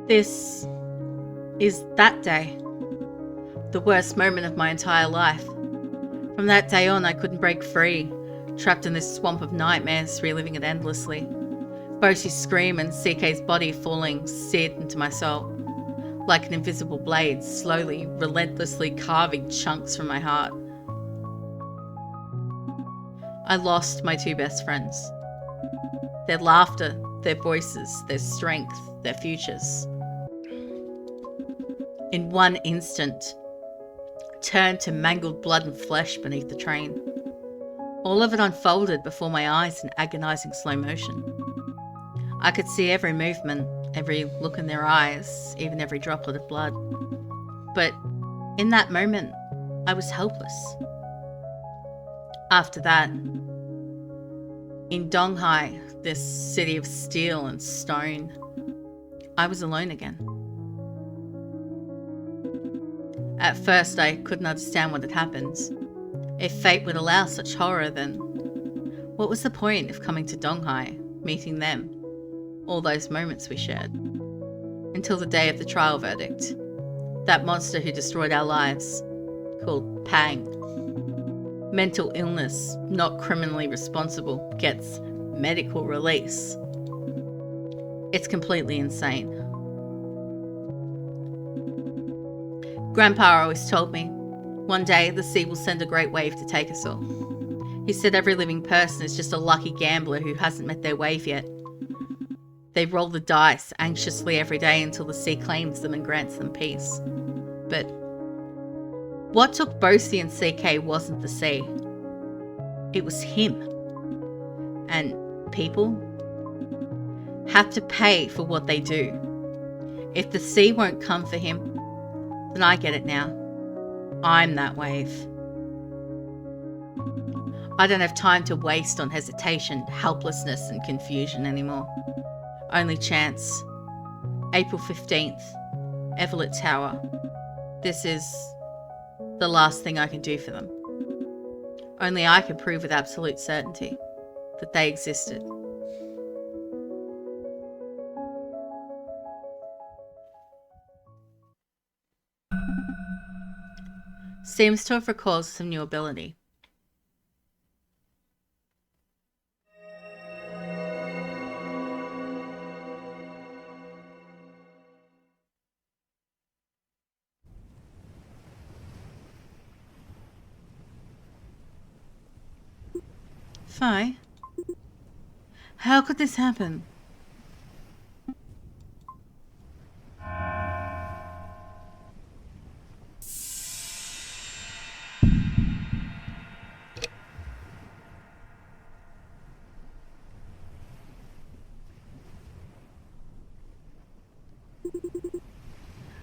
This is that day. The worst moment of my entire life. From that day on, I couldn't break free, trapped in this swamp of nightmares, reliving it endlessly. Bosie's scream and CK's body falling seared into my soul, like an invisible blade, slowly, relentlessly carving chunks from my heart. I lost my two best friends. Their laughter, their voices, their strength, their futures. In one instant, turned to mangled blood and flesh beneath the train. All of it unfolded before my eyes in agonizing slow motion. I could see every movement, every look in their eyes, even every droplet of blood. But in that moment, I was helpless. After that, in Donghai, this city of steel and stone, I was alone again. At first, I couldn't understand what had happened. If fate would allow such horror, then what was the point of coming to Donghai, meeting them, all those moments we shared? Until the day of the trial verdict. That monster who destroyed our lives, called Pang. Mental illness, not criminally responsible, gets medical release. It's completely insane. Grandpa always told me, one day the sea will send a great wave to take us all. He said every living person is just a lucky gambler who hasn't met their wave yet. They roll the dice anxiously every day until the sea claims them and grants them peace. But what took Bosie and CK wasn't the sea. It was him. And people have to pay for what they do. If the sea won't come for him, then I get it now. I'm that wave. I don't have time to waste on hesitation, helplessness and confusion anymore. Only chance. April 15th, Everlit Tower. This is the last thing I can do for them. Only I can prove with absolute certainty that they existed. Seems to have recalled some new ability. Phi? How could this happen?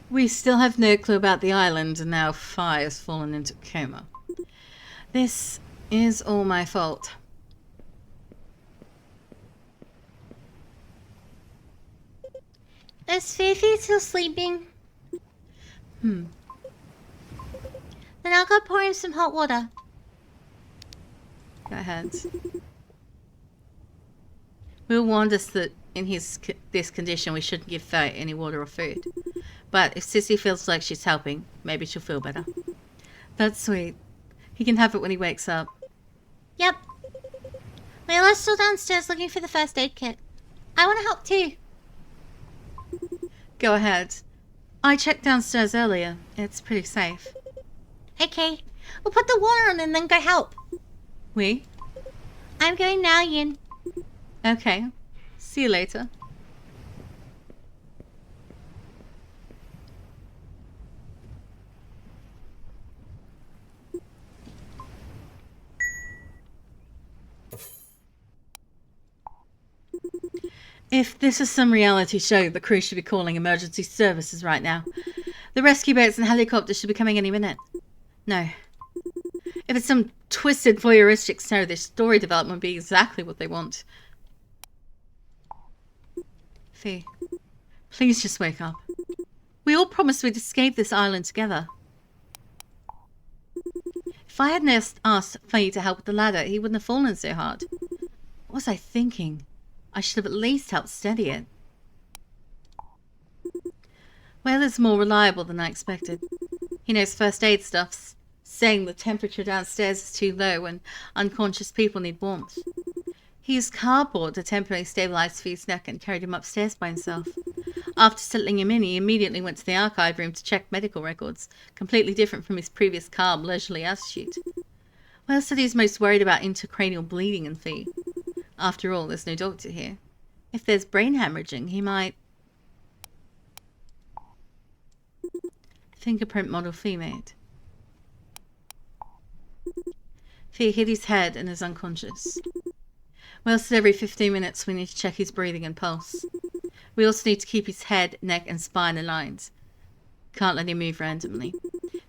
We still have no clue about the island, and now Phi has fallen into coma. This is all my fault. Is Fifi still sleeping? Hmm. Then I'll go pour him some hot water. Go ahead. Will warned us that in this condition we shouldn't give Phi any water or food. But if Sissy feels like she's helping, maybe she'll feel better. That's sweet. He can have it when he wakes up. Yep. Layla's still downstairs looking for the first aid kit. I want to help too. Go ahead. I checked downstairs earlier. It's pretty safe. Okay. We'll put the water on and then go help. We? I'm going now, Yin. Okay. See you later. If this is some reality show, the crew should be calling emergency services right now. The rescue boats and helicopters should be coming any minute. No. If it's some twisted voyeuristic scenario, this story development would be exactly what they want. Fee, please just wake up. We all promised we'd escape this island together. If I hadn't asked Fee to help with the ladder, he wouldn't have fallen so hard. What was I thinking? I should have at least helped steady it. Well, it's more reliable than I expected. He knows first aid stuff, saying the temperature downstairs is too low and unconscious people need warmth. He used cardboard to temporarily stabilise Fee's neck and carried him upstairs by himself. After settling him in, he immediately went to the archive room to check medical records, completely different from his previous calm, leisurely attitude. Well said he's most worried about intracranial bleeding in Fee. After all, there's no doctor here. If there's brain hemorrhaging, he might... Fingerprint model Fee made. Fee hit his head and is unconscious. Well said every 15 minutes we need to check his breathing and pulse. We also need to keep his head, neck and spine aligned. Can't let him move randomly.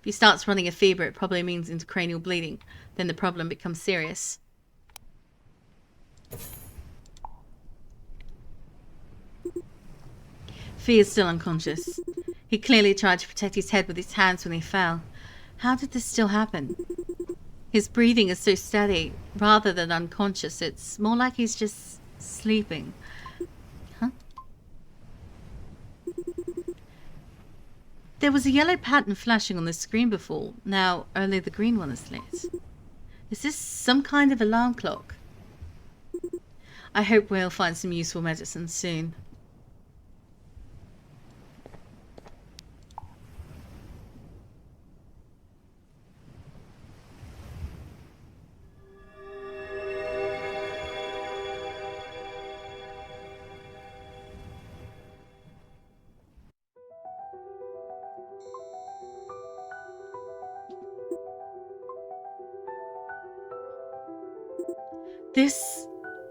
If he starts running a fever, it probably means intracranial bleeding. Then the problem becomes serious. Fee is still unconscious. He clearly tried to protect his head with his hands when he fell. How did this still happen? His breathing is so steady. Rather than unconscious, it's more like he's just sleeping. Huh? There was a yellow pattern flashing on the screen before. Now only the green one is lit. Is this some kind of alarm clock? I hope we'll find some useful medicine soon.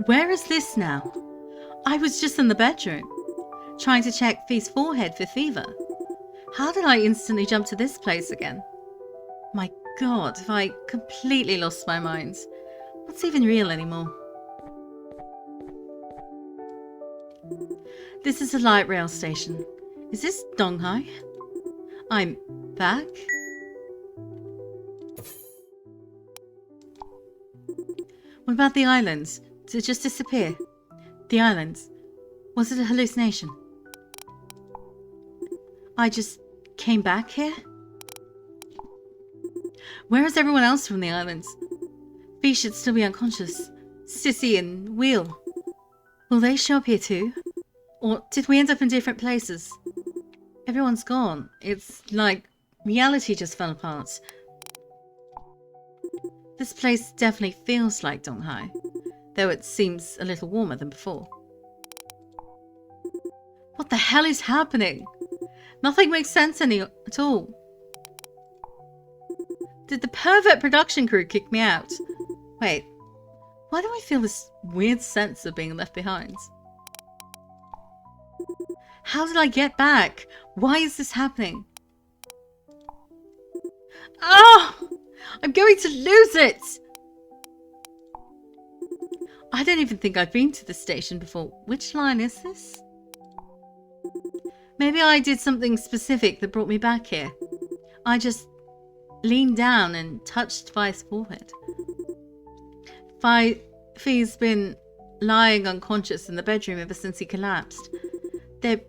Where is this now? I was just in the bedroom, trying to check Fee's forehead for fever. How did I instantly jump to this place again? My God, have I completely lost my mind? What's even real anymore? This is a light rail station. Is this Donghai? I'm back? What about the islands? Did it just disappear? The islands? Was it a hallucination? I just came back here? Where is everyone else from the islands? Fee should still be unconscious. Sissy and Wheel. Will they show up here too? Or did we end up in different places? Everyone's gone. It's like reality just fell apart. This place definitely feels like Donghai, though it seems a little warmer than before. What the hell is happening? Nothing makes sense at all. Did the pervert production crew kick me out? Wait, why do I feel this weird sense of being left behind? How did I get back? Why is this happening? Oh! I'm going to lose it! I don't even think I've been to this station before. Which line is this? Maybe I did something specific that brought me back here. I just leaned down and touched Fi's forehead. Fi's been lying unconscious in the bedroom ever since he collapsed. There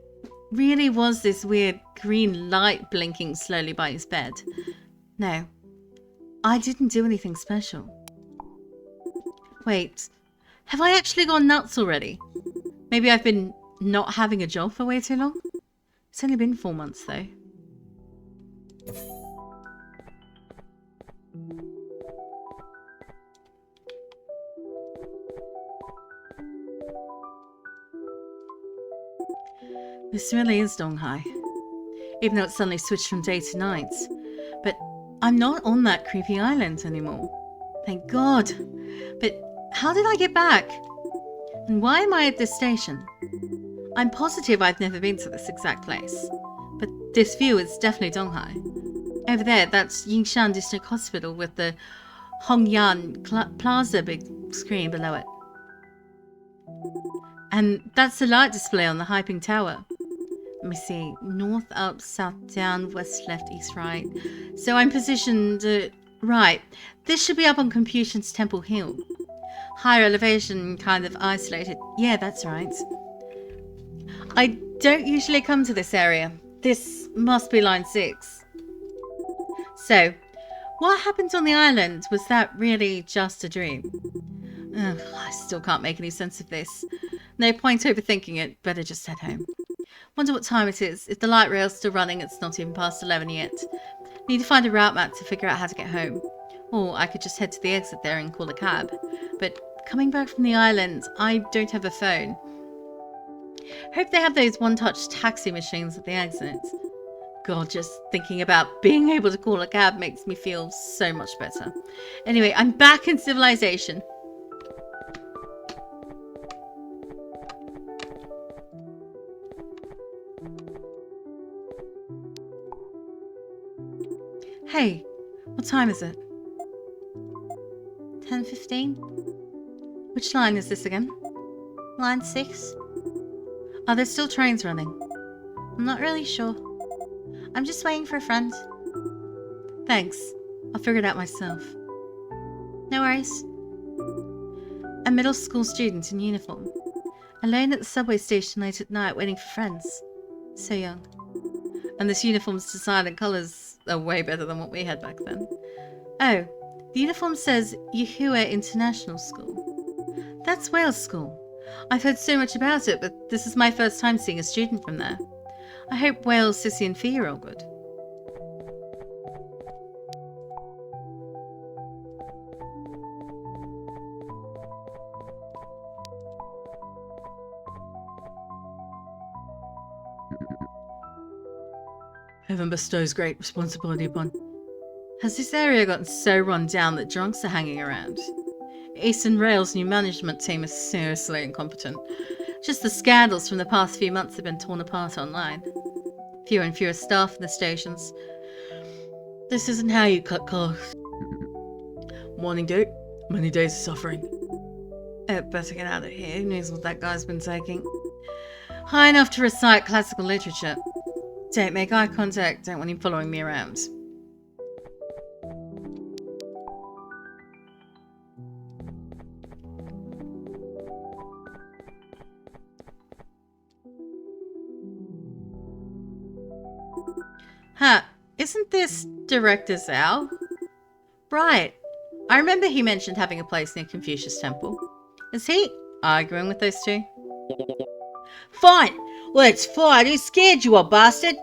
really was this weird green light blinking slowly by his bed. No, I didn't do anything special. Wait, have I actually gone nuts already? Maybe I've been not having a job for way too long? It's only been 4 months though. This really is Donghai, even though it suddenly switched from day to night. But I'm not on that creepy island anymore. Thank God. But how did I get back? And why am I at this station? I'm positive I've never been to this exact place. But this view is definitely Donghai. Over there, that's Yingshan District Hospital with the Hongyan Plaza big screen below it. And that's the light display on the Hyping Tower. Let me see. North, up, south, down, west, left, east, right. So I'm positioned right. This should be up on Confucian's Temple Hill. Higher elevation, kind of isolated. Yeah, that's right. I don't usually come to this area. This must be line 6. So, what happened on the island? Was that really just a dream? Ugh, I still can't make any sense of this. No point overthinking it. Better just head home. Wonder what time it is. If the light rail's still running, it's not even past 11 yet. Need to find a route map to figure out how to get home. Or I could just head to the exit there and call a cab. But coming back from the island, I don't have a phone. Hope they have those one-touch taxi machines at the exit. God, just thinking about being able to call a cab makes me feel so much better. Anyway, I'm back in civilization. Hey, what time is it? 10:15. Which line is this again? Line 6. Are there still trains running? I'm not really sure. I'm just waiting for a friend. Thanks. I'll figure it out myself. No worries. A middle school student in uniform. Alone at the subway station late at night waiting for friends. So young. And this uniform's design and colours are way better than what we had back then. Oh, the uniform says Yahuwah International School. That's Wales School. I've heard so much about it, but this is my first time seeing a student from there. I hope Wales, Sissy and Fee are all good. Heaven bestows great responsibility upon. Has this area gotten so run down that drunks are hanging around? Eastern Rail's new management team is seriously incompetent. Just the scandals from the past few months have been torn apart online. Fewer and fewer staff in the stations. This isn't how you cut costs. Morning, dude. Many days of suffering. Better get out of here. Who knows what that guy's been taking? High enough to recite classical literature. Don't make eye contact. Don't want him following me around. Huh, isn't this Director Zhao? Right. I remember he mentioned having a place near Confucius Temple. Is he arguing with those two? Fine! Let's fight! Who scared you, old bastard?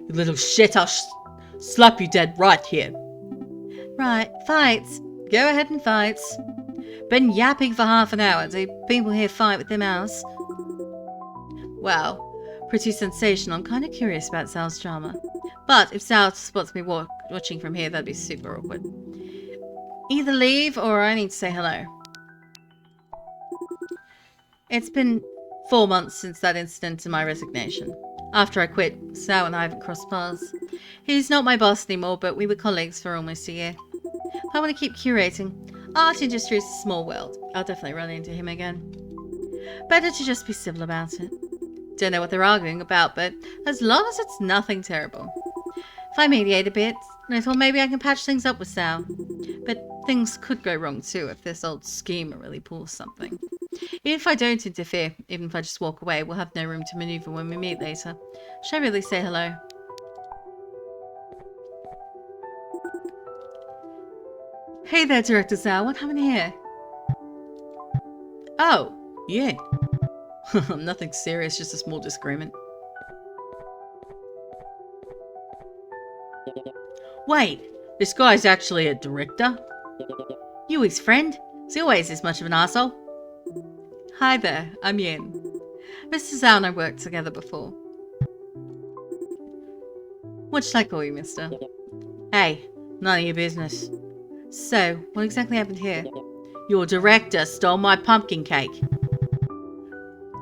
You little shit, I'll slap you dead right here. Right, fights. Go ahead and fight. Been yapping for half an hour. Do people here fight with their mouths? Wow. Pretty sensational. I'm kind of curious about Zhao's drama. But if Zhao spots me watching from here, that'd be super awkward. Either leave or I need to say hello. It's been 4 months since that incident and my resignation. After I quit, Zhao and I haven't crossed paths. He's not my boss anymore, but we were colleagues for almost a year. If I want to keep curating, art industry is a small world. I'll definitely run into him again. Better to just be civil about it. Don't know what they're arguing about, but as long as it's nothing terrible. If I mediate a bit, I thought maybe I can patch things up with Zhao. But things could go wrong too if this old schemer really pulls something. Even if I don't interfere, even if I just walk away, we'll have no room to maneuver when we meet later. Should I really say hello? Hey there, Director Zhao. What happened here? Oh, yeah. Nothing serious, just a small disagreement. Wait, this guy's actually a director? You his friend? Is he always this much of an arsehole? Hi there, I'm Yin. Mr. Zhao and I worked together before. What should I call you, mister? Hey, none of your business. So, what exactly happened here? Your director stole my pumpkin cake.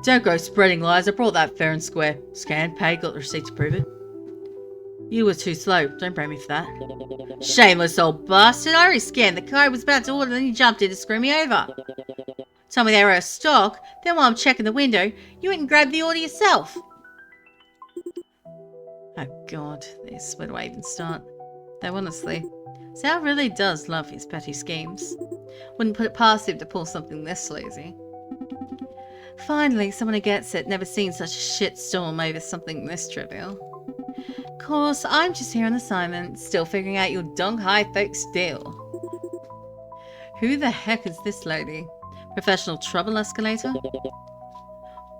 Don't go spreading lies. I brought that fair and square. Scanned, paid, got the receipt to prove it. You were too slow. Don't blame me for that. Shameless old bastard. I already scanned the code, was about to order, then you jumped in to screw me over. Told me they were out of stock. Then while I'm checking the window, you went and grabbed the order yourself. Oh god, this. Where do I even start? Though honestly, Zhao really does love his petty schemes. Wouldn't put it past him to pull something this sleazy. Finally, someone who gets it. Never seen such a shitstorm over something this trivial. Of course, I'm just here on assignment, still figuring out your dong high folks deal. Who the heck is this lady? Professional trouble escalator?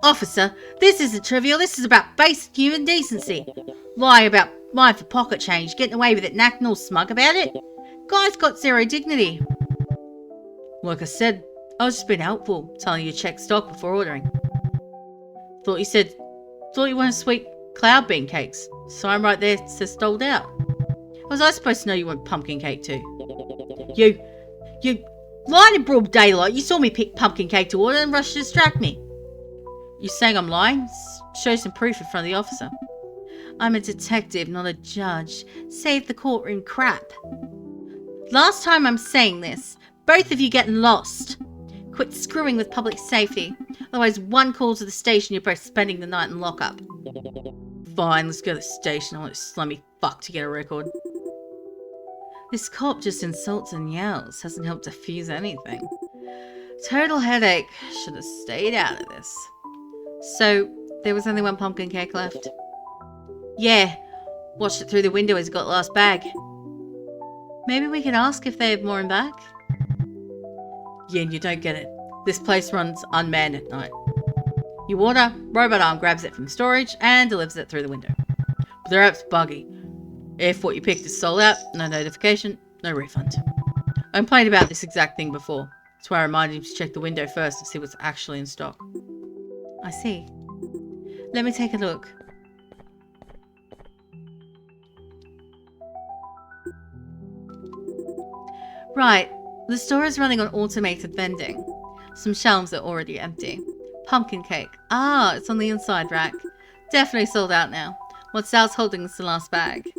Officer, this isn't trivial, this is about basic human decency. Lying about mine for pocket change, getting away with it and acting all smug about it. Guy's got zero dignity. Like I said, I was just being helpful, telling you to check stock before ordering. Thought you wanted sweet cloud bean cakes, so I'm right there to stalled out. Was I supposed to know you want pumpkin cake too? You lied in broad daylight. You saw me pick pumpkin cake to order and rushed to distract me. You saying I'm lying? Show some proof in front of the officer. I'm a detective, not a judge. Save the courtroom crap. Last time I'm saying this. Both of you getting lost. Quit screwing with public safety. Otherwise, one call to the station, you're both spending the night in lockup. Fine, let's go to the station. I'll let this slummy fuck to get a record. This cop just insults and yells. Hasn't helped defuse anything. Total headache. Should have stayed out of this. So, there was only one pumpkin cake left? Yeah. Watched it through the window as he got the last bag. Maybe we can ask if they have more in back? Yin, you don't get it. This place runs unmanned at night. You order, robot arm grabs it from storage and delivers it through the window. But their app's buggy. If what you picked is sold out, no notification, no refund. I complained about this exact thing before. That's why I reminded him to check the window first and see what's actually in stock. I see. Let me take a look. Right, the store is running on automated vending. Some shelves are already empty. Pumpkin cake. Ah, it's on the inside rack. Definitely sold out now. What Sal's holding is the last bag.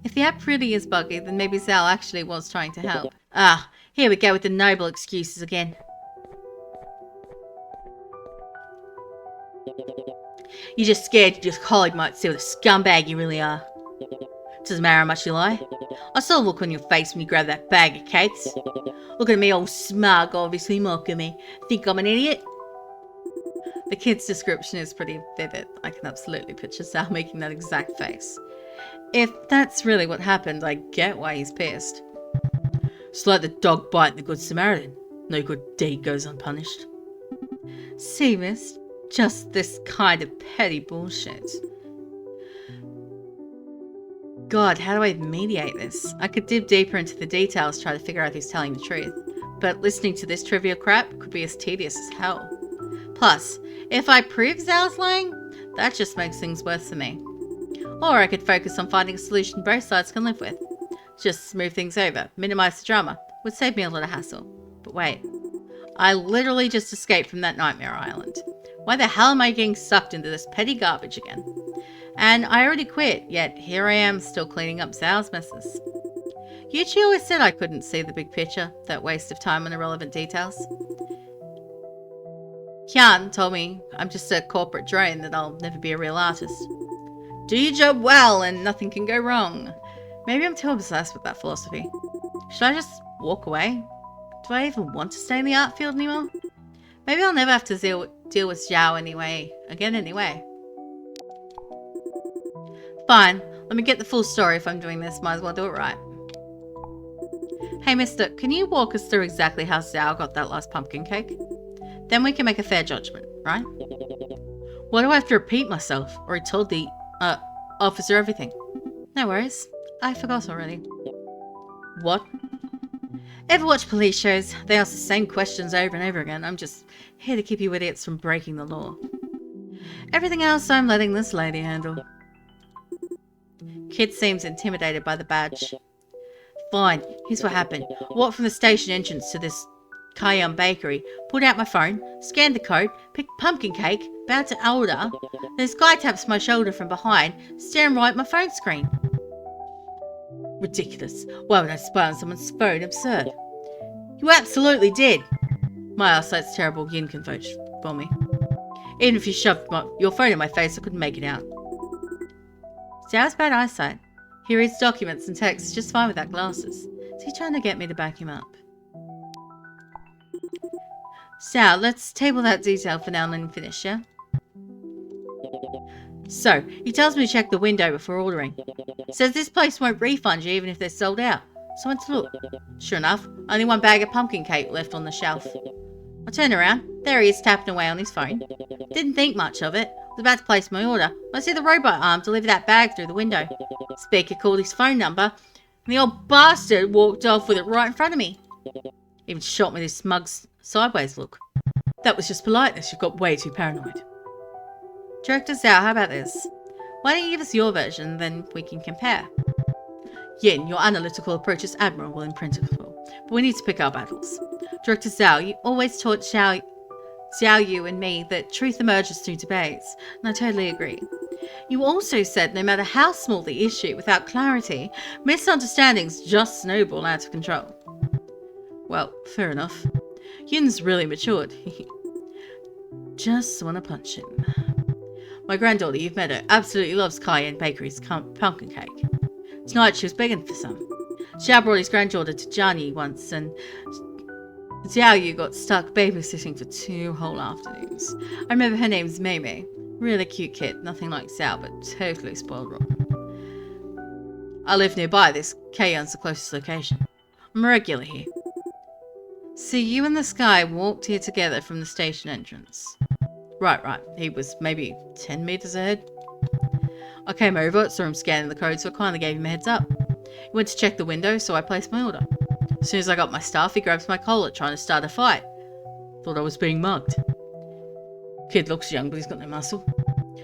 If the app really is buggy, then maybe Sal actually was trying to help. Ah, here we go with the noble excuses again. You're just scared your colleague might see what a scumbag you really are. Doesn't matter how much you lie. I saw a look on your face when you grabbed that bag of cakes. Look at me all smug, obviously mocking me. Think I'm an idiot? The kid's description is pretty vivid. I can absolutely picture Sal making that exact face. If that's really what happened, I get why he's pissed. It's like the dog biting the Good Samaritan. No good deed goes unpunished. See, miss, just this kind of petty bullshit. God, how do I mediate this? I could dig deeper into the details, try to figure out who's telling the truth. But listening to this trivia crap could be as tedious as hell. Plus, if I prove Zal's lying, that just makes things worse for me. Or I could focus on finding a solution both sides can live with. Just smooth things over, minimize the drama, would save me a lot of hassle. But wait, I literally just escaped from that nightmare island. Why the hell am I getting sucked into this petty garbage again? And I already quit, yet here I am still cleaning up Zal's messes. Yuchi always said I couldn't see the big picture, that waste of time on irrelevant details. Hyun told me I'm just a corporate drone, that I'll never be a real artist. Do your job well and nothing can go wrong. Maybe I'm too obsessed with that philosophy. Should I just walk away? Do I even want to stay in the art field anymore? Maybe I'll never have to deal with Xiao anyway. Fine, let me get the full story. If I'm doing this, might as well do it right. Hey mister, can you walk us through exactly how Xiao got that last pumpkin cake? Then we can make a fair judgment, right? Why do I have to repeat myself? Or he told the, officer everything. No worries, I forgot already. What? Ever watch police shows? They ask the same questions over and over again. I'm just here to keep you idiots from breaking the law. Everything else I'm letting this lady handle. Kid seems intimidated by the badge. Fine, here's what happened. I walked from the station entrance to this Kaiyam bakery, pulled out my phone, scanned the code, picked pumpkin cake, about to order. Then this guy taps my shoulder from behind, staring right at my phone screen. Ridiculous. Why would I spy on someone's phone? Absurd. You absolutely did. My eyesight's terrible. Yin can vouch for me. Even if you shoved your phone in my face, I couldn't make it out. Xiao's bad eyesight. He reads documents and texts just fine without glasses. Is he trying to get me to back him up? Xiao, let's table that detail for now and then finish, yeah? So, he tells me to check the window before ordering. Says this place won't refund you even if they're sold out. So I went to look. Sure enough, only one bag of pumpkin cake left on the shelf. I turned around. There he is tapping away on his phone. Didn't think much of it. Was about to place my order when I see the robot arm deliver that bag through the window. Speaker called his phone number, and the old bastard walked off with it right in front of me. Even shot me this smug sideways look. That was just politeness. You've got way too paranoid. Director Zhao, how about this? Why don't you give us your version, then we can compare? Yin, your analytical approach is admirable in principle, but we need to pick our battles. Director Zhao, you always taught Xiao Yu and me that truth emerges through debates, and I totally agree. You also said no matter how small the issue, without clarity, misunderstandings just snowball out of control. Well, fair enough. Yin's really matured. Just wanna punch him. My granddaughter, you've met her, absolutely loves Cayenne Bakery's pumpkin cake. Tonight she was begging for some. Xiao brought his granddaughter to Jianyi once, and Xiao Yu got stuck babysitting for 2 whole afternoons. I remember her name's Mei Mei. Really cute kid, nothing like Xiao, but totally spoiled rotten. I live nearby, this Cayenne's the closest location. I'm a regular here. So you and this guy walked here together from the station entrance. Right. He was maybe 10 meters ahead. I came over, saw him scanning the code, so I kindly gave him a heads up. He went to check the window, so I placed my order. As soon as I got my stuff, he grabs my collar, trying to start a fight. Thought I was being mugged. Kid looks young, but he's got no muscle.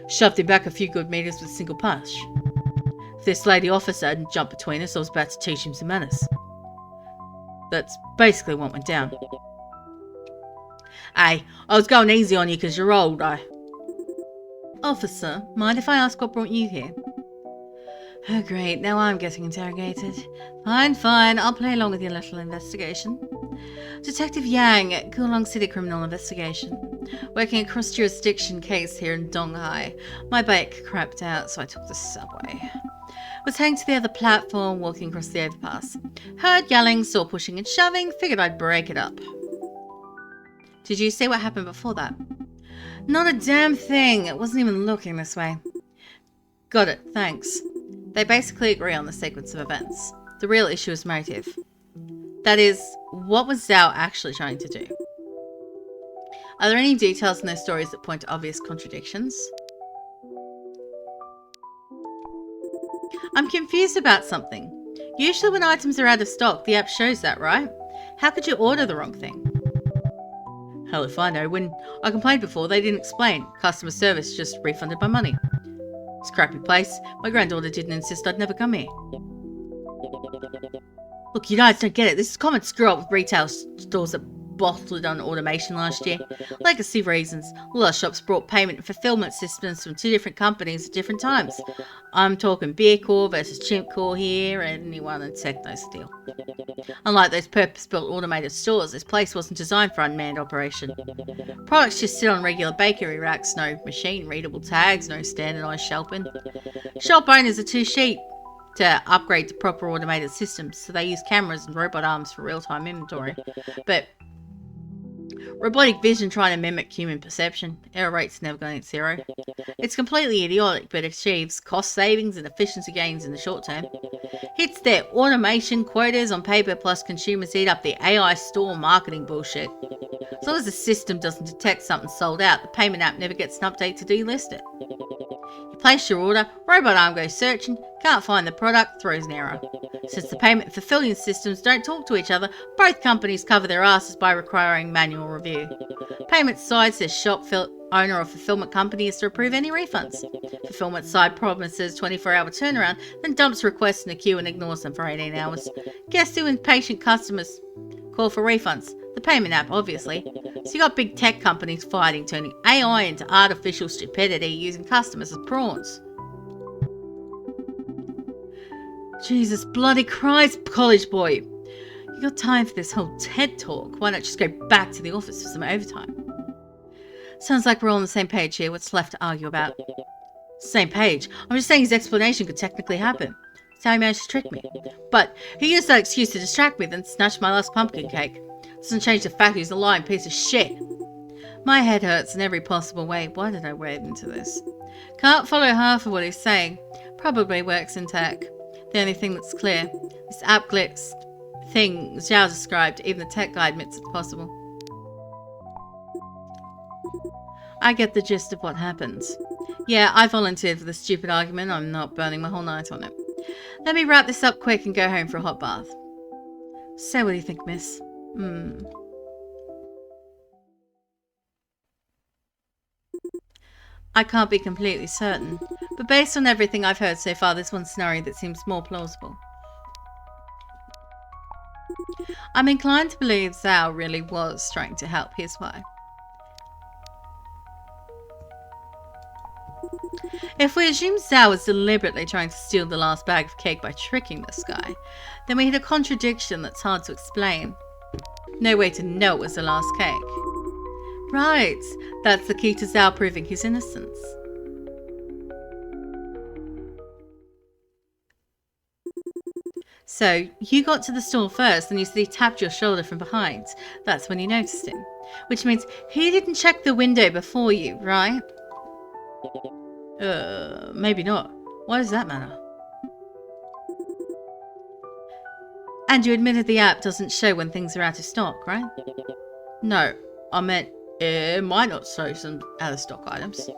Shoved him back a few good meters with a single punch. If this lady officer hadn't jumped between us, I was about to teach him some manners. That's basically what went down. Hey, I was going easy on you because you're old, Officer, mind if I ask what brought you here? Oh great, now I'm getting interrogated. Fine, I'll play along with your little investigation. Detective Yang at Kulong City Criminal Investigation. Working a cross-jurisdiction case here in Donghai. My bike crapped out, so I took the subway. Was heading to the other platform, walking across the overpass. Heard yelling, saw pushing and shoving, figured I'd break it up. Did you see what happened before that? Not a damn thing. It wasn't even looking this way. Got it, thanks. They basically agree on the sequence of events. The real issue is motive. That is, what was Zhao actually trying to do? Are there any details in their stories that point to obvious contradictions? I'm confused about something. Usually when items are out of stock, the app shows that, right? How could you order the wrong thing? Hell if I know. When I complained before, they didn't explain. Customer service just refunded my money. It's a crappy place. My granddaughter didn't insist I'd never come here. Look, you guys don't get it. This is a common screw-up with retail stores that bottled on automation last year. Legacy reasons. A lot of shops brought payment and fulfillment systems from 2 different companies at different times. I'm talking Beer Core versus Chimp Core here, and anyone in tech knows the deal. Unlike those purpose-built automated stores, this place wasn't designed for unmanned operation. Products just sit on regular bakery racks, no machine-readable tags, no standardised shelving. Shop owners are too cheap to upgrade to proper automated systems, so they use cameras and robot arms for real-time inventory. But robotic vision trying to mimic human perception. Error rate's never going to 0. It's completely idiotic, but achieves cost savings and efficiency gains in the short term. Hits their automation quotas on paper, plus consumers eat up the AI store marketing bullshit. As long as the system doesn't detect something sold out, the payment app never gets an update to delist it. You place your order, robot arm goes searching, can't find the product, throws an error. Since the payment and fulfilling systems don't talk to each other, both companies cover their asses by requiring manual review. Payment side says shop owner or fulfillment company is to approve any refunds. Fulfillment side promises 24-hour turnaround, then dumps requests in a queue and ignores them for 18 hours. Guess who impatient customers call for refunds? The payment app, obviously. So you got big tech companies fighting, turning AI into artificial stupidity, using customers as prawns. Jesus bloody Christ, college boy. You got time for this whole TED talk? Why not just go back to the office for some overtime? Sounds like we're all on the same page here. What's left to argue about? Same page? I'm just saying his explanation could technically happen. That's how he managed to trick me. But he used that excuse to distract me, then snatched my last pumpkin cake. Doesn't change the fact he's a lying piece of shit. My head hurts in every possible way. Why did I wade into this? Can't follow half of what he's saying. Probably works in tech. The only thing that's clear, this app glitch thing Zhao described, even the tech guy admits it's possible. I get the gist of what happens. Yeah, I volunteered for the stupid argument. I'm not burning my whole night on it. Let me wrap this up quick and go home for a hot bath. So what do you think, miss? I can't be completely certain, but based on everything I've heard so far, there's one scenario that seems more plausible. I'm inclined to believe Zhao really was trying to help his wife. If we assume Zhao was deliberately trying to steal the last bag of cake by tricking this guy, then we hit a contradiction that's hard to explain. No way to know it was the last cake. Right, that's the key to Zhao proving his innocence. So, you got to the store first and you said he tapped your shoulder from behind. That's when you noticed him. Which means he didn't check the window before you, right? Maybe not. Why does that matter? And you admitted the app doesn't show when things are out of stock, right? No, I meant it might not show some out of stock items.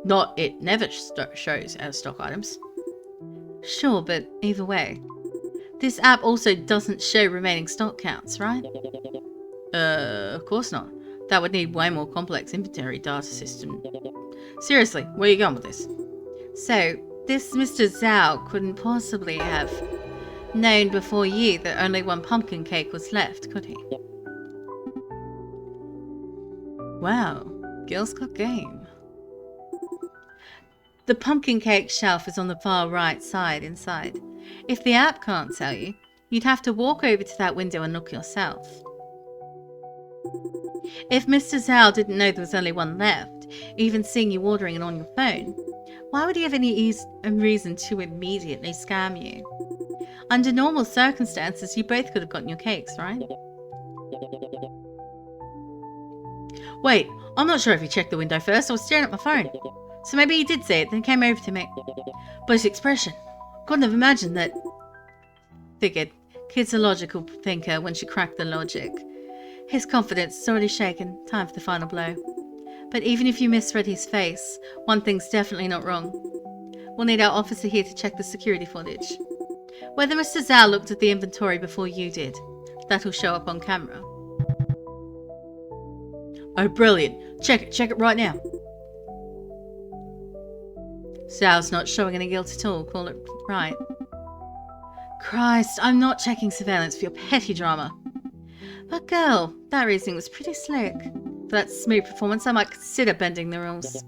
Not it never shows out of stock items. Sure, but either way. This app also doesn't show remaining stock counts, right? Of course not. That would need way more complex inventory data system. Seriously, where are you going with this? So, this Mr. Zhao couldn't possibly have known before you that only one pumpkin cake was left, could he? Wow, girls got game. The pumpkin cake shelf is on the far right side inside. If the app can't tell you, you'd have to walk over to that window and look yourself. If Mr. Zhao didn't know there was only one left, even seeing you ordering it on your phone, why would he have any reason to immediately scam you? Under normal circumstances, you both could have gotten your cakes, right? Wait, I'm not sure if he checked the window first. I was staring at my phone. So maybe he did see it, then came over to me. But his expression, couldn't have imagined that. Figured, kid's a logical thinker when she cracked the logic. His confidence is already shaken, time for the final blow. But even if you misread his face, one thing's definitely not wrong. We'll need our officer here to check the security footage. Whether Mr. Zhao looked at the inventory before you did, that'll show up on camera. Oh, brilliant. Check it right now. Zhao's not showing any guilt at all, call it right. Christ, I'm not checking surveillance for your petty drama. But girl, that reasoning was pretty slick. For that smooth performance, I might consider bending the rules.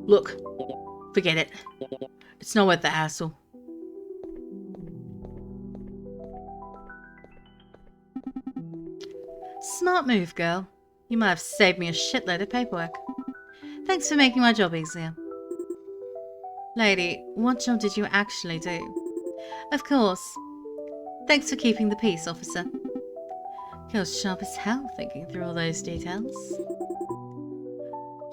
Look, forget it. It's not worth the hassle. Smart move, girl. You might have saved me a shitload of paperwork. Thanks for making my job easier. Lady, what job did you actually do? Of course. Thanks for keeping the peace, officer. Girl's sharp as hell thinking through all those details.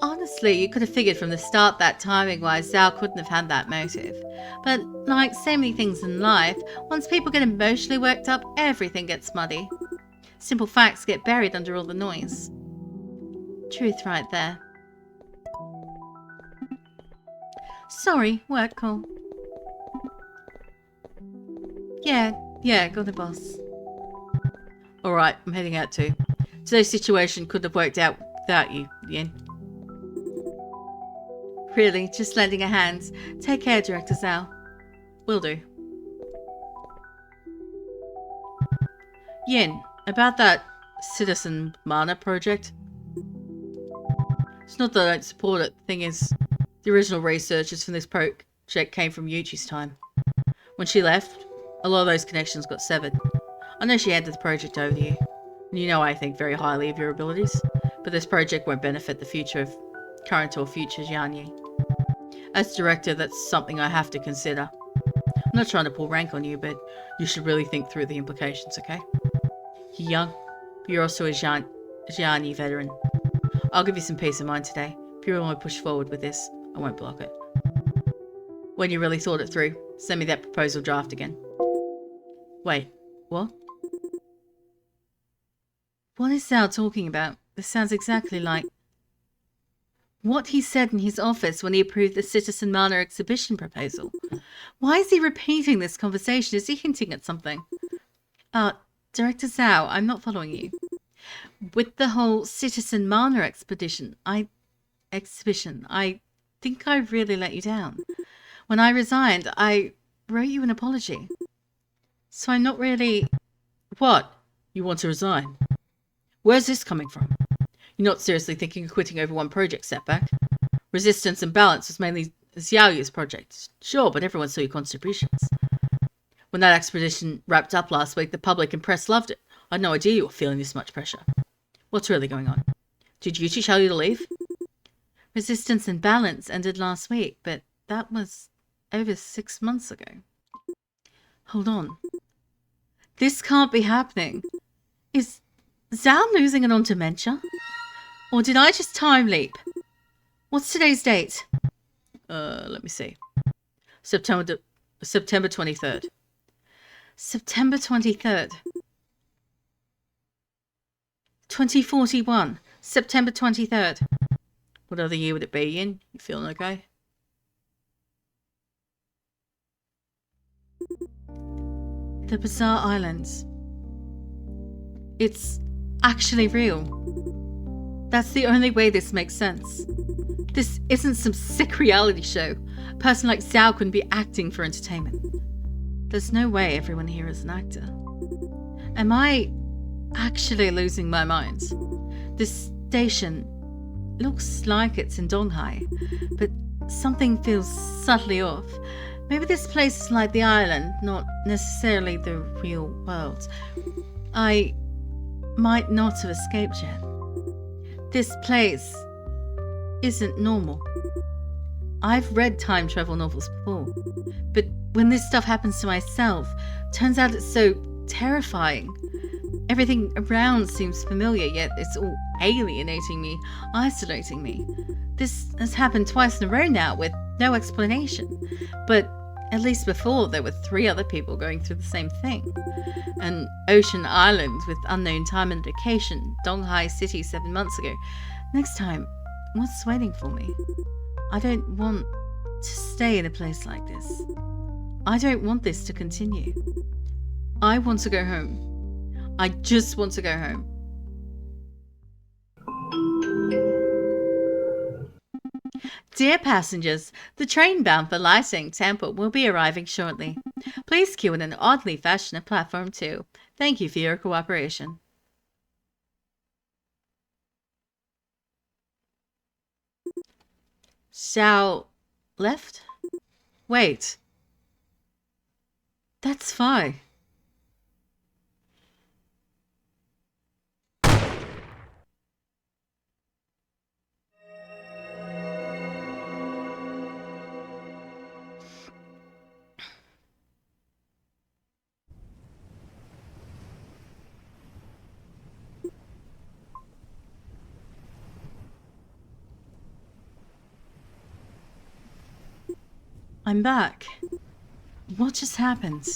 Honestly, you could have figured from the start that timing-wise Zhao couldn't have had that motive. But like so many things in life, once people get emotionally worked up, everything gets muddy. Simple facts get buried under all the noise. Truth right there. Sorry, work call. Yeah, got the boss. Alright, I'm heading out too. Today's situation couldn't have worked out without you, Yin. Really, just lending a hand. Take care, Director Zhao. Will do. Yin, about that Citizen Mana project. It's not that I don't support it. The thing is, the original researchers from this project came from Yuji's time. When she left, a lot of those connections got severed. I know she handed the project over to you. And you know I think very highly of your abilities, but this project won't benefit the future of current or future Jianyi. As director, that's something I have to consider. I'm not trying to pull rank on you, but you should really think through the implications, okay? You're young, but you're also a Jianyi veteran. I'll give you some peace of mind today. If you really want to push forward with this, I won't block it. When you really thought it through, send me that proposal draft again. Wait, what? What is Zhao talking about? This sounds exactly like what he said in his office when he approved the Citizen Mana exhibition proposal. Why is he repeating this conversation? Is he hinting at something? Director Zhao, I'm not following you. With the whole Citizen Mana exhibition, I think I really let you down. When I resigned, I wrote you an apology. So I'm not really... What? You want to resign? Where's this coming from? You're not seriously thinking of quitting over one project setback? Resistance and Balance was mainly Xiaoyu's project. Sure, but everyone saw your contributions. When that expedition wrapped up last week, the public and press loved it. I had no idea you were feeling this much pressure. What's really going on? Did Yuchi tell you to leave? Resistance and Balance ended last week, but that was over 6 months ago. Hold on. This can't be happening. Is Zhao losing it on dementia? Or did I just time leap? What's today's date? Let me see. September 23rd. September 23rd. 2041. September 23rd. What other year would it be in? You feeling okay? The Bizarre Islands. It's actually real. That's the only way this makes sense. This isn't some sick reality show. A person like Zhao couldn't be acting for entertainment. There's no way everyone here is an actor. Am I actually losing my mind? This station looks like it's in Donghai, but something feels subtly off. Maybe this place is like the island, not necessarily the real world. I might not have escaped yet. This place isn't normal. I've read time travel novels before, but when this stuff happens to myself, turns out it's so terrifying. Everything around seems familiar, yet it's all alienating me, isolating me. This has happened twice in a row now with no explanation, but at least before there were 3 other people going through the same thing. An ocean island with unknown time and location, Donghai City 7 months ago. Next time, what's waiting for me? I don't want to stay in a place like this. I don't want this to continue. I want to go home. I just want to go home. Dear passengers, the train bound for Lighting Temple will be arriving shortly. Please queue in an oddly fashion at platform 2. Thank you for your cooperation. Xiao left? Wait. That's Phi. I'm back. What just happened?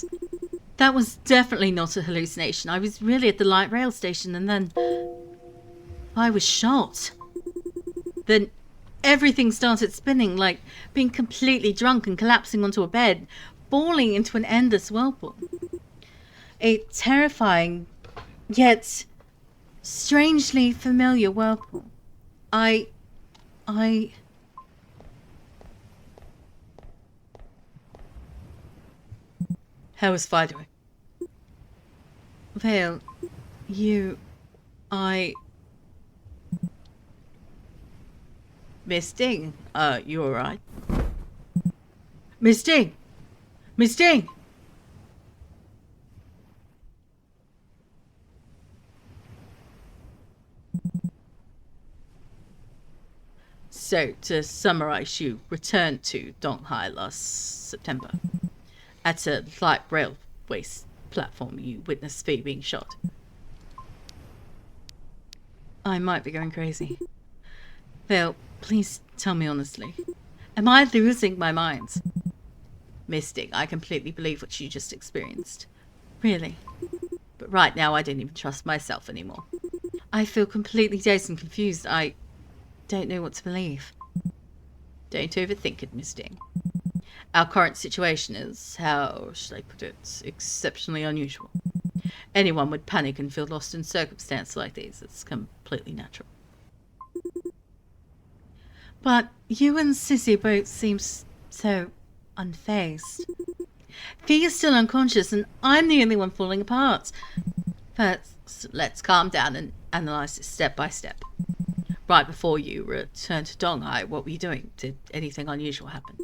That was definitely not a hallucination. I was really at the light rail station and then I was shot. Then everything started spinning, like being completely drunk and collapsing onto a bed, falling into an endless whirlpool. A terrifying, yet strangely familiar whirlpool. How is Phi doing? Vale, Miss Ding, you alright? Miss Ding! Miss Ding! So, to summarize, you returned to Donghai last September. At a light railway platform, you witnessed Phi being shot. I might be going crazy. Vale, please tell me honestly. Am I losing my mind? Miss Ding, I completely believe what you just experienced. Really? But right now, I don't even trust myself anymore. I feel completely dazed and confused. I don't know what to believe. Don't overthink it, Miss Ding. Our current situation is, how should I put it, exceptionally unusual. Anyone would panic and feel lost in circumstances like these. It's completely natural. But you and Sissy both seem so unfazed. Phi is still unconscious and I'm the only one falling apart. But let's calm down and analyze this step by step. Right before you returned to Donghai, what were you doing? Did anything unusual happen?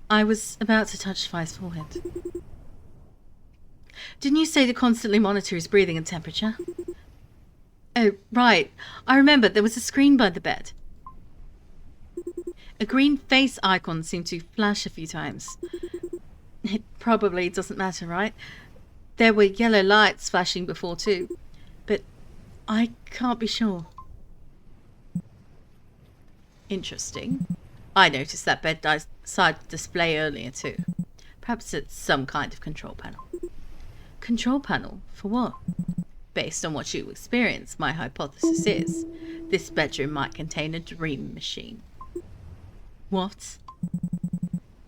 I was about to touch Fi's forehead. Didn't you say to constantly monitor his breathing and temperature? Oh, right. I remember there was a screen by the bed. A green face icon seemed to flash a few times. It probably doesn't matter, right? There were yellow lights flashing before too, but I can't be sure. Interesting. I noticed that bedside display earlier too. Perhaps it's some kind of control panel. Control panel? For what? Based on what you experienced, my hypothesis is this bedroom might contain a dream machine. What?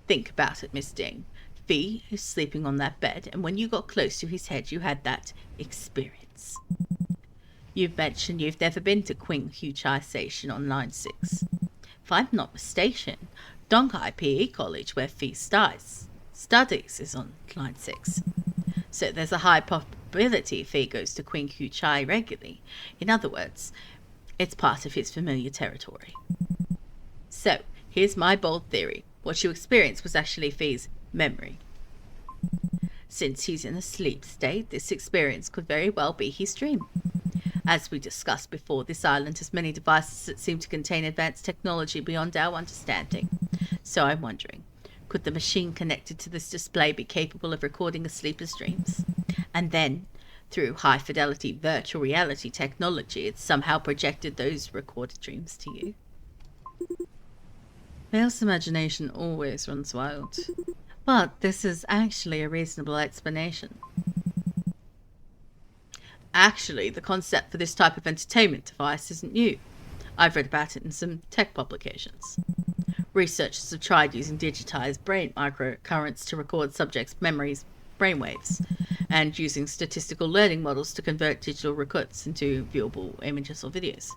Think about it, Miss Ding. Fee is sleeping on that bed, and when you got close to his head, you had that experience. You've mentioned you've never been to Qing Hu Chai Station on Line 6. If I'm not mistaken, Donghai PE College, where Fee studies, is on Line 6. So there's a high probability Fee goes to Qing Hu Chai regularly. In other words, it's part of his familiar territory. So, here's my bold theory. What you experienced was actually Fee's memory. Since he's in a sleep state, this experience could very well be his dream. As we discussed before, this island has many devices that seem to contain advanced technology beyond our understanding. So I'm wondering, could the machine connected to this display be capable of recording a sleeper's dreams? And then, through high-fidelity virtual reality technology, it's somehow projected those recorded dreams to you? Vale's imagination always runs wild. But this is actually a reasonable explanation. Actually, the concept for this type of entertainment device isn't new. I've read about it in some tech publications. Researchers have tried using digitized brain microcurrents to record subjects' memories, brainwaves, and using statistical learning models to convert digital records into viewable images or videos.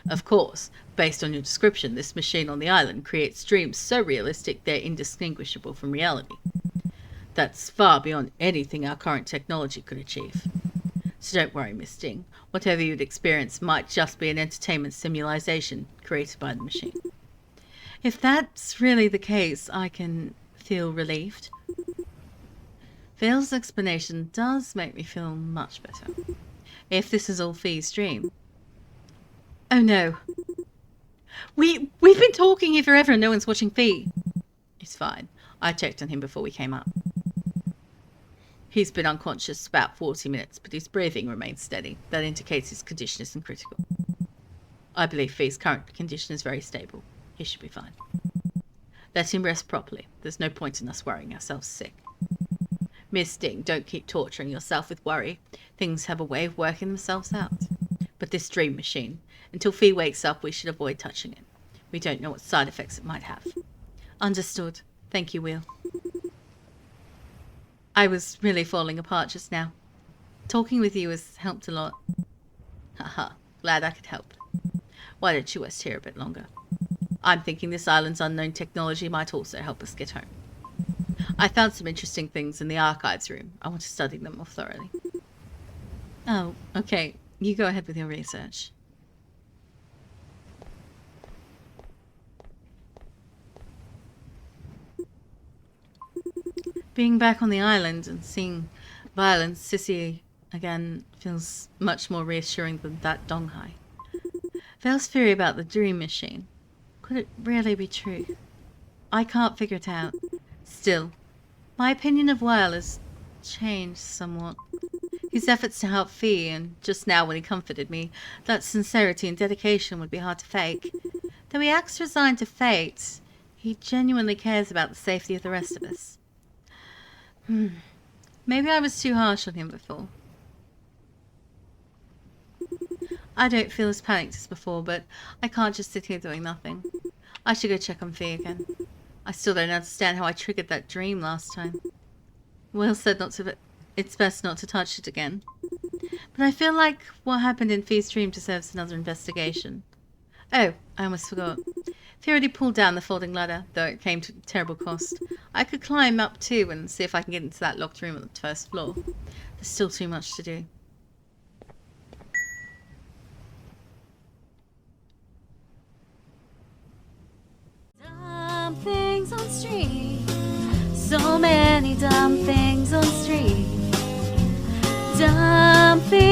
Of course, based on your description, this machine on the island creates dreams so realistic they're indistinguishable from reality. That's far beyond anything our current technology could achieve. So don't worry, Miss Ding. Whatever you'd experience might just be an entertainment simulation created by the machine. If that's really the case, I can feel relieved. Vale's explanation does make me feel much better. If this is all Fee's dream. Oh no. We've been talking here forever and no one's watching Fee. He's fine. I checked on him before we came up. He's been unconscious about 40 minutes, but his breathing remains steady. That indicates his condition isn't critical. I believe Fee's current condition is very stable. He should be fine. Let him rest properly. There's no point in us worrying ourselves sick. Miss Ding, don't keep torturing yourself with worry. Things have a way of working themselves out. But this dream machine, until Fee wakes up, we should avoid touching it. We don't know what side effects it might have. Understood. Thank you, Will. I was really falling apart just now. Talking with you has helped a lot. Haha, glad I could help. Why don't you rest here a bit longer? I'm thinking this island's unknown technology might also help us get home. I found some interesting things in the archives room. I want to study them more thoroughly. Oh, okay. You go ahead with your research. Being back on the island and seeing Violet and Sissy again feels much more reassuring than that Donghai. Vale's theory about the dream machine. Could it really be true? I can't figure it out. Still, my opinion of Weil has changed somewhat. His efforts to help Fee, and just now when he comforted me, that sincerity and dedication would be hard to fake. Though he acts resigned to fate, he genuinely cares about the safety of the rest of us. Maybe I was too harsh on him before. I don't feel as panicked as before, but I can't just sit here doing nothing. I should go check on Fee again. I still don't understand how I triggered that dream last time. Will said it's best not to touch it again. But I feel like what happened in Fee's dream deserves another investigation. Oh, I almost forgot. Fee already pulled down the folding ladder, though it came to terrible cost. I could climb up too and see if I can get into that locked room on the first floor. There's still too much to do. street. So many dumb things on the street. Dumb things.